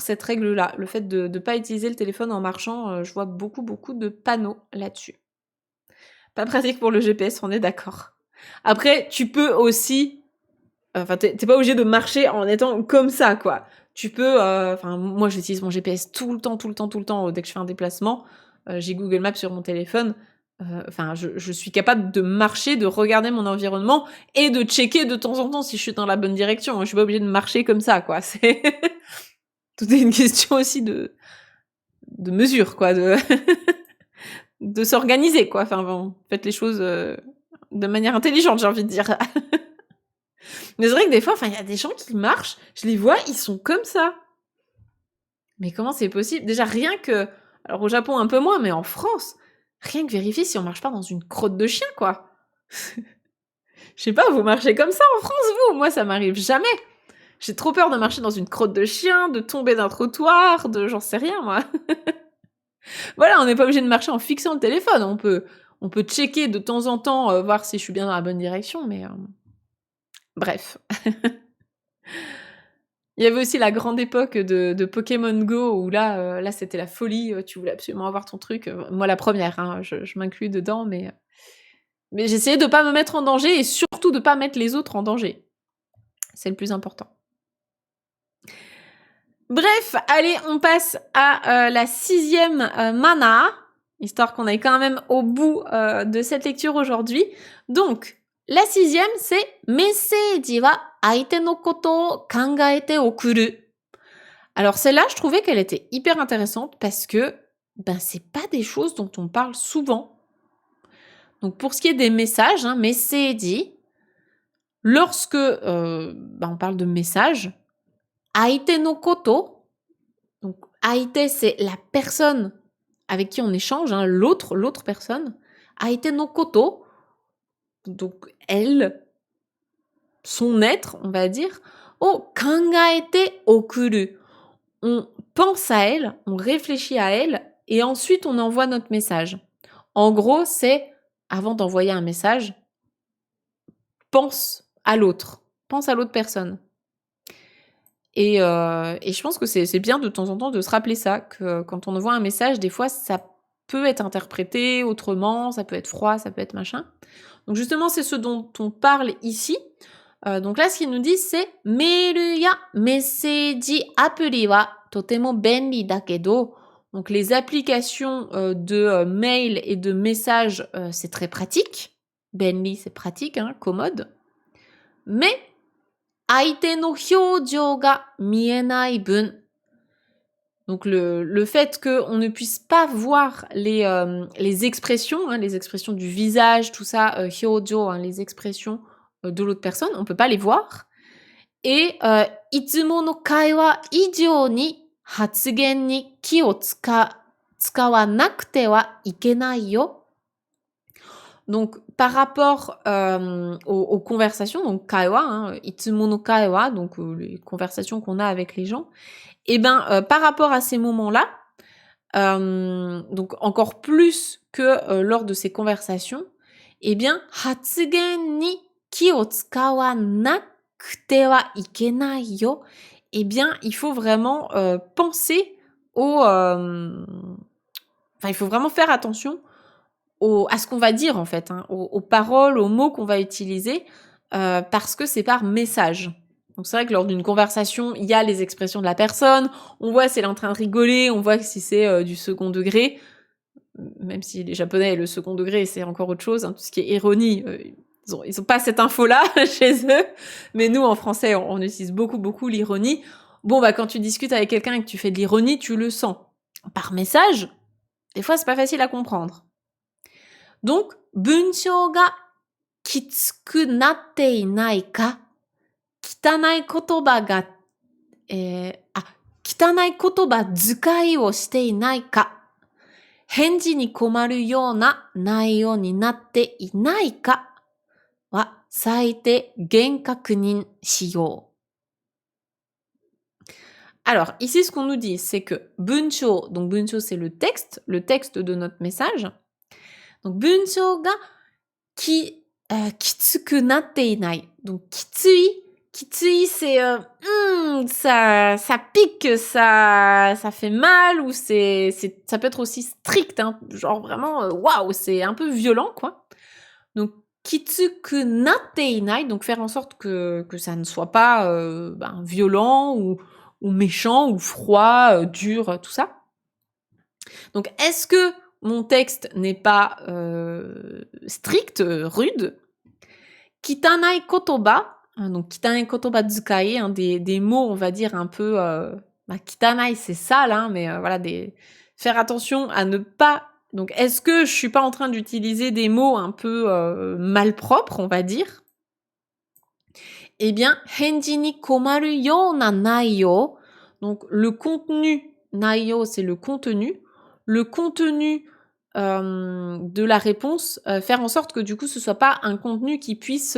cette règle-là. Le fait de ne pas utiliser le téléphone en marchant, je vois beaucoup de panneaux là-dessus. Pas pratique pour le GPS, on est d'accord. Après, tu peux aussi... Enfin, t'es pas obligé de marcher en étant comme ça, quoi. Tu peux... moi, j'utilise mon GPS tout le temps. Dès que je fais un déplacement, j'ai Google Maps sur mon téléphone. Je suis capable de marcher, de regarder mon environnement et de checker de temps en temps si je suis dans la bonne direction. Je suis pas obligée de marcher comme ça, quoi. C'est... Tout est une question aussi de mesure, quoi. De s'organiser, quoi. Enfin, bon, faites les choses de manière intelligente, j'ai envie de dire. Mais c'est vrai que des fois, il y a des gens qui marchent, je les vois, ils sont comme ça. Mais comment c'est possible? Déjà, rien que... Alors au Japon, un peu moins, mais en France, rien que vérifier si on marche pas dans une crotte de chien, quoi. Je sais pas, vous marchez comme ça en France, vous? Moi, ça m'arrive jamais. J'ai trop peur de marcher dans une crotte de chien, de tomber d'un trottoir, j'en sais rien, moi. Voilà, on n'est pas obligé de marcher en fixant le téléphone. On peut checker de temps en temps, voir si je suis bien dans la bonne direction, mais... Bref. Il y avait aussi la grande époque de Pokémon Go où là c'était la folie, tu voulais absolument avoir ton truc. Moi la première, hein, je m'inclus dedans, mais j'essayais de pas me mettre en danger et surtout de pas mettre les autres en danger. C'est le plus important. Bref, allez, on passe à la 6e mana, histoire qu'on aille quand même au bout de cette lecture aujourd'hui. Donc, la 6e, c'est « Messeiji wa aite no koto o kangaete okuru ». Alors celle-là, je trouvais qu'elle était hyper intéressante parce que c'est pas des choses dont on parle souvent. Donc pour ce qui est des messages, hein, messeiji, lorsque on parle de messages, aite no koto, donc aite c'est la personne avec qui on échange, hein, l'autre personne, aite no koto, donc elle, son être, on va dire, o kangaete okuru. On pense à elle, on réfléchit à elle, et ensuite on envoie notre message. En gros, c'est, avant d'envoyer un message, pense à l'autre personne. Et je pense que c'est bien de temps en temps de se rappeler ça, que quand on envoie un message, des fois, ça peut être interprété autrement, ça peut être froid, ça peut être machin. Donc justement, c'est ce dont on parle ici. Donc là, ce qu'il nous dit, c'est Meiru ya messeji apuri wa totemo benri dakedo. Donc les applications de mail et de messages, c'est très pratique. Benri, c'est pratique, hein, commode. Mais aite no hyōjō ga mienai bun. Donc le fait qu'on ne puisse pas voir les expressions, hein, les expressions du visage, tout ça, hyōjō, hein, les expressions de l'autre personne, on peut pas les voir. Et itsumo no kaiwa ijō ni hatsugen ni ki o tsukawanakute wa ikenai yo. Donc par rapport aux conversations, donc kaiwa, hein, itsumo no kaiwa, donc les conversations qu'on a avec les gens, et par rapport à ces moments-là, donc encore plus que lors de ces conversations, hatsugen ni ki o tsukawanakute wa ikenai yo, il faut vraiment penser il faut vraiment faire attention à ce qu'on va dire en fait, hein, aux paroles, aux mots qu'on va utiliser, parce que c'est par message. Donc c'est vrai que lors d'une conversation, il y a les expressions de la personne, on voit si elle est en train de rigoler, on voit si c'est du second degré, même si les Japonais, le second degré, c'est encore autre chose, hein, tout ce qui est ironie, ils ont pas cette info-là chez eux, mais nous, en français, on utilise beaucoup l'ironie. Bon, quand tu discutes avec quelqu'un et que tu fais de l'ironie, tu le sens. Par message, des fois, c'est pas facile à comprendre. Donc, bunshō ga kitsuku natte inai ka, kitanai kotoba ga, kitanai kotoba zukai o shite inai ka, henji ni komaru yōna naiyō ni natte inai ka wa saite gen kakunin shiyō. Alors, ici, ce qu'on nous dit, c'est que bunshō, donc bunshō, c'est le texte de notre message. Donc, bunshō ga kitsuku natte inai. Donc, kitsui, c'est ça pique, ça fait mal, ou ça peut être aussi strict, hein, genre vraiment, waouh, c'est un peu violent, quoi. Donc, kitsuku natte inai, donc faire en sorte que ça ne soit pas violent ou méchant ou froid, dur, tout ça. Donc, est-ce que mon texte n'est pas strict, rude? Kitanai kotoba, hein, donc kitanai kotoba zukai, hein, des mots, on va dire un peu kitanai, c'est sale, hein, mais voilà, faire attention à ne pas. Donc, est-ce que je suis pas en train d'utiliser des mots un peu malpropres, on va dire? Henji ni komaru yōna naiyō, donc le contenu, naiyō, c'est le contenu de la réponse, faire en sorte que du coup ce soit pas un contenu qui puisse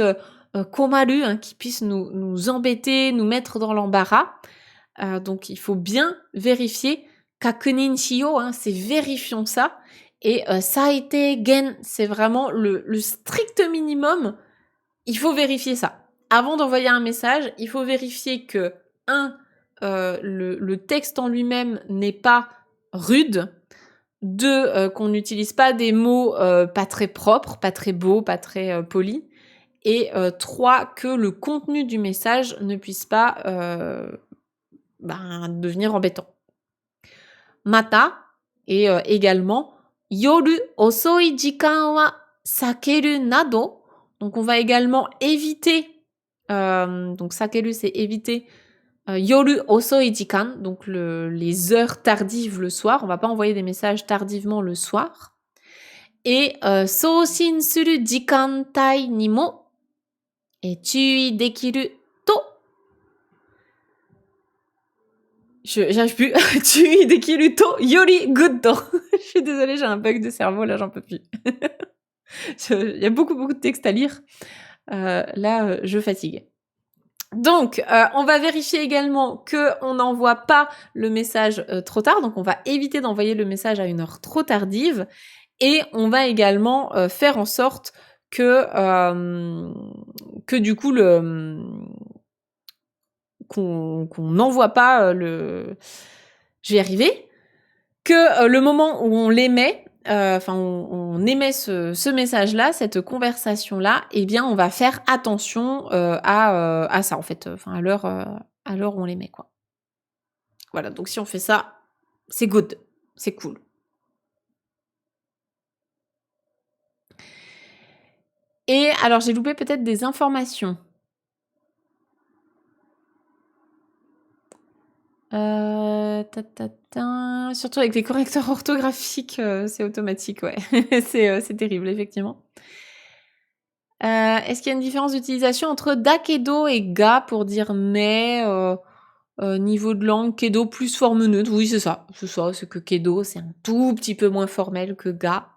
komaru, hein, qui puisse nous embêter, nous mettre dans l'embarras. Donc il faut bien vérifier. Kakunin shiyō, hein, c'est vérifions ça. Et saite gen, c'est vraiment le strict minimum. Il faut vérifier ça. Avant d'envoyer un message, il faut vérifier que le texte en lui-même n'est pas rude. 2, qu'on n'utilise pas des mots pas très propres, pas très beaux, pas très polis. Et 3, que le contenu du message ne puisse pas devenir embêtant. Mata, et également, yoru osoi jikan wa sakeru nado. Donc on va également éviter, donc sakeru c'est éviter, yoru osoi jikan, donc les heures tardives le soir. On va pas envoyer des messages tardivement le soir. Et sōshin suru jikantai ni mo chūi dekiru to. J'arrive plus. Chūi dekiru to yori guddo. Je suis désolée, j'ai un bug de cerveau là, j'en peux plus. Il y a beaucoup, beaucoup de textes à lire. Là, je fatigue. Donc, on va vérifier également qu'on n'envoie pas le message trop tard. Donc, on va éviter d'envoyer le message à une heure trop tardive. Et on va également faire en sorte que du coup, qu'on n'envoie pas le... Je vais y arriver. Que le moment où on l'émet, on émet ce message-là, cette conversation-là, eh bien, on va faire attention à ça, en fait, à l'heure où on l'émet, quoi. Voilà, donc si on fait ça, c'est good, c'est cool. Et alors, j'ai loupé peut-être des informations. Surtout avec les correcteurs orthographiques, c'est automatique, ouais. C'est terrible, effectivement. Est-ce qu'il y a une différence d'utilisation entre da kedo et ga pour dire mais niveau de langue, kedo plus forme neutre? Oui, c'est ça. C'est que kedo, c'est un tout petit peu moins formel que ga.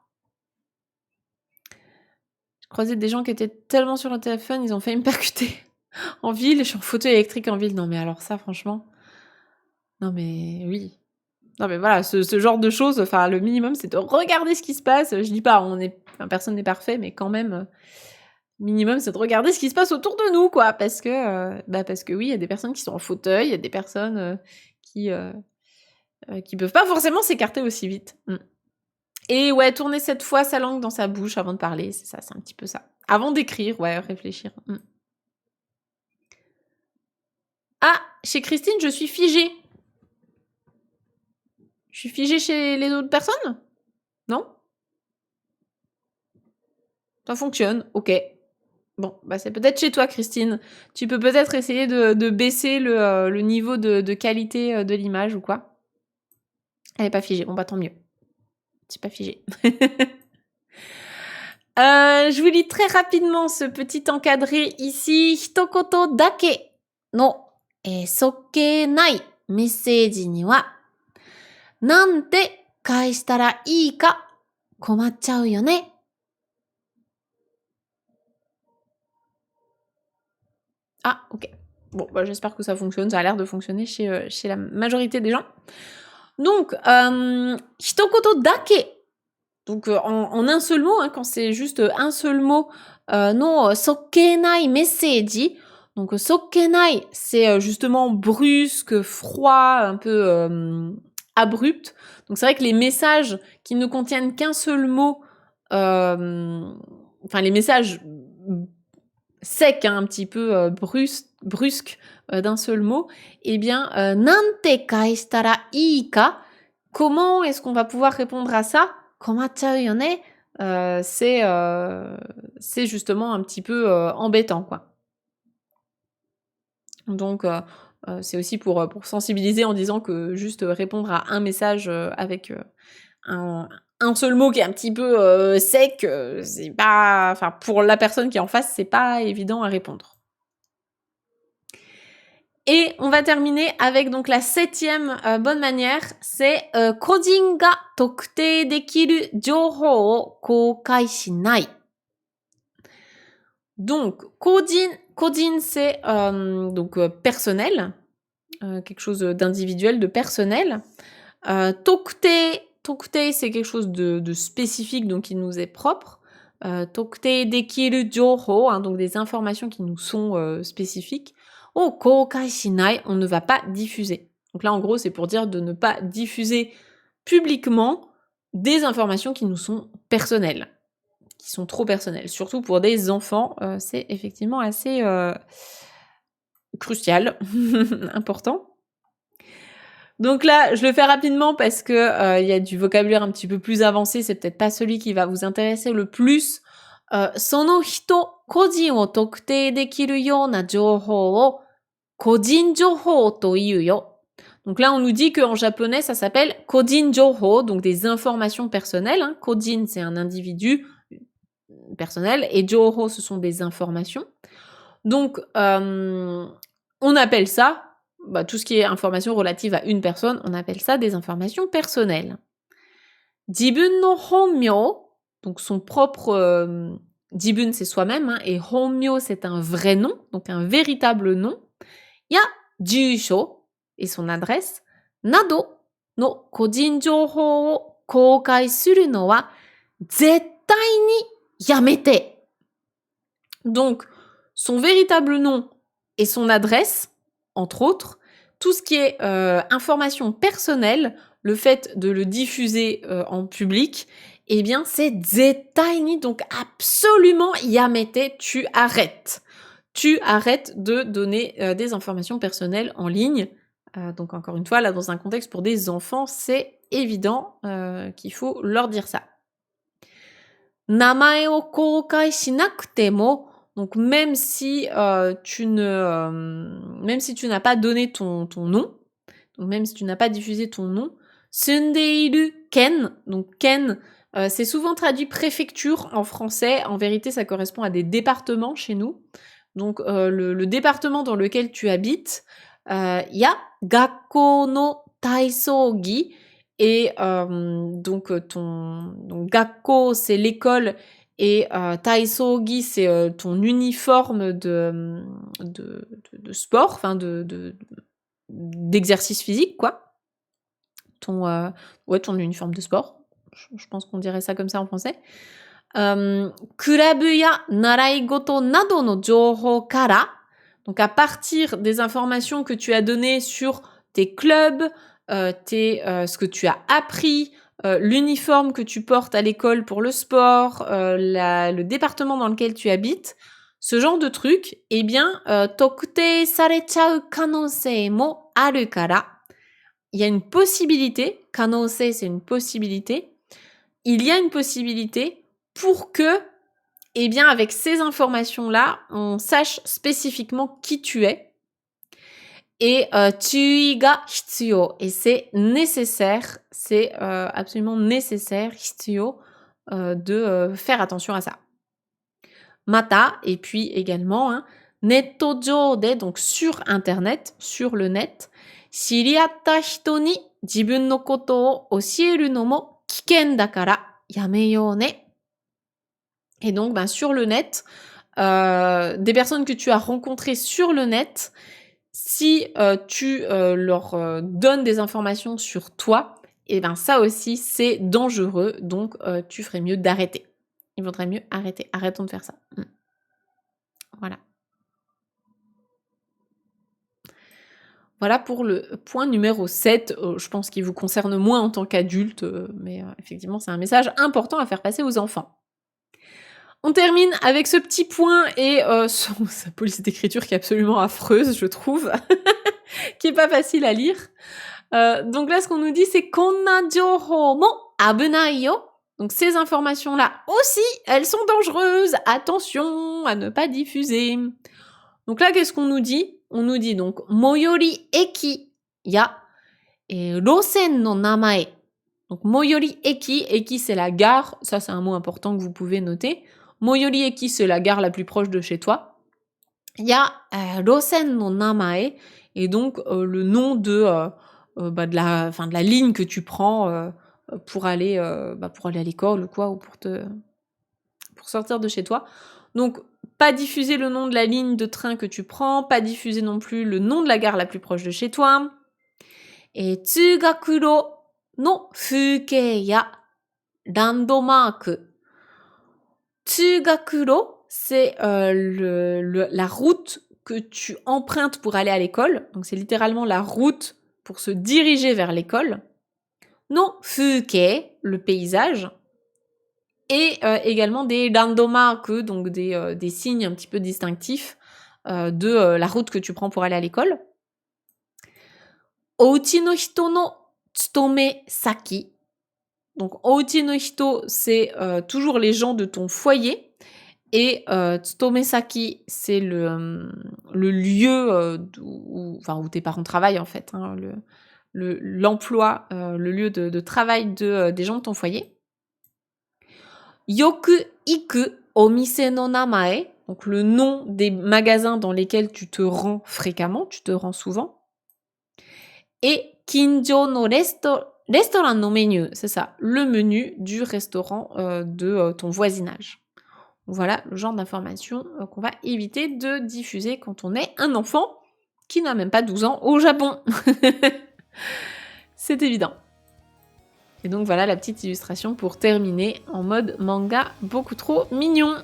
J'ai croisé des gens qui étaient tellement sur leur téléphone, ils ont failli me percuter en ville. Je suis en fauteuil électrique en ville. Non, mais alors ça, franchement... Non, mais oui. Non, mais voilà, ce genre de choses, enfin, le minimum, c'est de regarder ce qui se passe. Je dis pas, personne n'est parfait, mais quand même, minimum, c'est de regarder ce qui se passe autour de nous, quoi. Parce que oui, il y a des personnes qui sont en fauteuil, il y a des personnes qui peuvent pas forcément s'écarter aussi vite. Et ouais, tourner 7 fois sa langue dans sa bouche avant de parler, c'est ça, c'est un petit peu ça. Avant d'écrire, ouais, réfléchir. Ah, chez Christine, je suis figée. Je suis figée chez les autres personnes? Non? Ça fonctionne, ok. Bon, bah c'est peut-être chez toi, Christine. Tu peux peut-être essayer de baisser le niveau de qualité de l'image ou quoi. Elle est pas figée. Bon, bah tant mieux. C'est pas figé. Je vous lis très rapidement ce petit encadré ici. Hitokoto dake no sokkenai message ni wa nante kaeshitara ii ka komachau yo ne. Ah, ok. Bon, bah, j'espère que ça fonctionne. Ça a l'air de fonctionner chez la majorité des gens. Donc, hitokoto dake. Donc, en un seul mot, hein, quand c'est juste un seul mot, no sokkenai message. Donc, sokkenai, c'est justement brusque, froid, un peu abrupt. Donc, c'est vrai que les messages qui ne contiennent qu'un seul mot, les messages secs, hein, un petit peu brusques d'un seul mot, eh bien, nante kaeshitara ii ka, comment est-ce qu'on va pouvoir répondre à ça? Komachau yo ne, c'est justement un petit peu embêtant, quoi. Donc, c'est aussi pour sensibiliser en disant que juste répondre à un message avec un seul mot qui est un petit peu sec, c'est pas... Enfin, pour la personne qui est en face, c'est pas évident à répondre. Et on va terminer avec donc la 7e bonne manière, c'est kojin ga tokutei dekiru jouhou o koukai shinai. Donc kojin c'est donc personnel, quelque chose d'individuel, de personnel. Tokutei c'est quelque chose de spécifique, donc qui nous est propre. Tokutei dekiru jouhou, hein, donc des informations qui nous sont spécifiques. Oh, koukai shinai, on ne va pas diffuser. Donc là, en gros, c'est pour dire de ne pas diffuser publiquement des informations qui nous sont personnelles, qui sont trop personnelles. Surtout pour des enfants, c'est effectivement assez crucial, important. Donc là, je le fais rapidement parce que y a du vocabulaire un petit peu plus avancé, c'est peut-être pas celui qui va vous intéresser le plus. Sono hito kojin o tokutei dekiru youna jouhou o kojin jouhou to iu yo. Donc là, on nous dit qu'en japonais, ça s'appelle kojin jouhou, donc des informations personnelles. Hein. Kojin, c'est un individu personnel, et jouhou, ce sont des informations. Donc, on appelle ça, tout ce qui est information relative à une personne, on appelle ça des informations personnelles. Jibun no honmyo, donc son propre jibun, c'est soi-même, hein, et honmyo, c'est un vrai nom, donc un véritable nom. Ya jusho, et son adresse, nado no kojin jouhou o koukai suru no wa zettai ni yamete. Donc, son véritable nom et son adresse, entre autres, tout ce qui est information personnelle, le fait de le diffuser en public, eh bien, c'est zettai ni, donc absolument yamete, tu arrêtes. Tu arrêtes de donner des informations personnelles en ligne. Donc encore une fois, là, dans un contexte pour des enfants, c'est évident qu'il faut leur dire ça. Namae o koukai shinakute mo, donc même si tu n'as pas donné ton nom, donc même si tu n'as pas diffusé ton nom, sundeiru ken, donc ken, c'est souvent traduit préfecture en français. En vérité, ça correspond à des départements chez nous. Donc le département dans lequel tu habites, ya gakko no taisougi, et donc gakko, c'est l'école, et taisougi, c'est ton uniforme de sport, enfin d'exercice physique, quoi. Ton uniforme de sport. Je pense qu'on dirait ça comme ça en français. Kurabu ya naraigoto nado no jouhou kara, donc à partir des informations que tu as données sur tes clubs, ce que tu as appris, l'uniforme que tu portes à l'école pour le sport, le département dans lequel tu habites, ce genre de trucs, eh bien, tokutei sarechau kanosei mo aru kara. Il y a une possibilité, kanosei, c'est une possibilité, il y a une possibilité pour que, eh bien, avec ces informations-là, on sache spécifiquement qui tu es. Et tsui ga hitsuyo, et c'est nécessaire, c'est absolument nécessaire, hitsuyo, de faire attention à ça. Mata, et puis également, hein, netto jode, donc sur internet, sur le net, shiriatta hito ni jibun no koto o oshieru no mo kiken dakara yameyou ne. Et donc, sur le net, des personnes que tu as rencontrées sur le net, si tu leur donnes des informations sur toi, et ben ça aussi, c'est dangereux, donc tu ferais mieux d'arrêter. Il vaudrait mieux arrêter. Arrêtons de faire ça. Voilà. Voilà pour le point numéro 7. Je pense qu'il vous concerne moins en tant qu'adulte, mais effectivement, c'est un message important à faire passer aux enfants. On termine avec ce petit point et sa police d'écriture qui est absolument affreuse, je trouve, qui est pas facile à lire. Donc là, ce qu'on nous dit, c'est konna jouhou mo abunai yo. Donc ces informations-là aussi, elles sont dangereuses. Attention à ne pas diffuser. Donc là, qu'est-ce qu'on nous dit? On nous dit donc moyori eki ya rosen no namae. Donc moyori eki c'est la gare. Ça, c'est un mot important que vous pouvez noter. Moyori eki, c'est la gare la plus proche de chez toi. Ya rosen no namae, et donc le nom de la ligne que tu prends pour aller à l'école, quoi, ou pour sortir de chez toi. Donc pas diffuser le nom de la ligne de train que tu prends, pas diffuser non plus le nom de la gare la plus proche de chez toi. Et tsugakuro no fukei ya landmark. Tsugakuro, c'est la route que tu empruntes pour aller à l'école. Donc c'est littéralement la route pour se diriger vers l'école. No fukei, le paysage. Et également des landmarks, donc des signes un petit peu distinctifs de la route que tu prends pour aller à l'école. Ouchi no hito no tsutome saki. Donc ouchi no hito, c'est toujours les gens de ton foyer. Et tsutome saki, c'est le lieu où tes parents travaillent en fait, hein, l'emploi, le lieu de travail des gens de ton foyer. Yoku iku omise no namae, donc le nom des magasins dans lesquels tu te rends fréquemment, tu te rends souvent. Et kinjo no Restaurant no menu, c'est ça, le menu du restaurant de ton voisinage. Voilà le genre d'informations qu'on va éviter de diffuser quand on est un enfant qui n'a même pas 12 ans au Japon. C'est évident. Et donc voilà la petite illustration pour terminer en mode manga beaucoup trop mignon.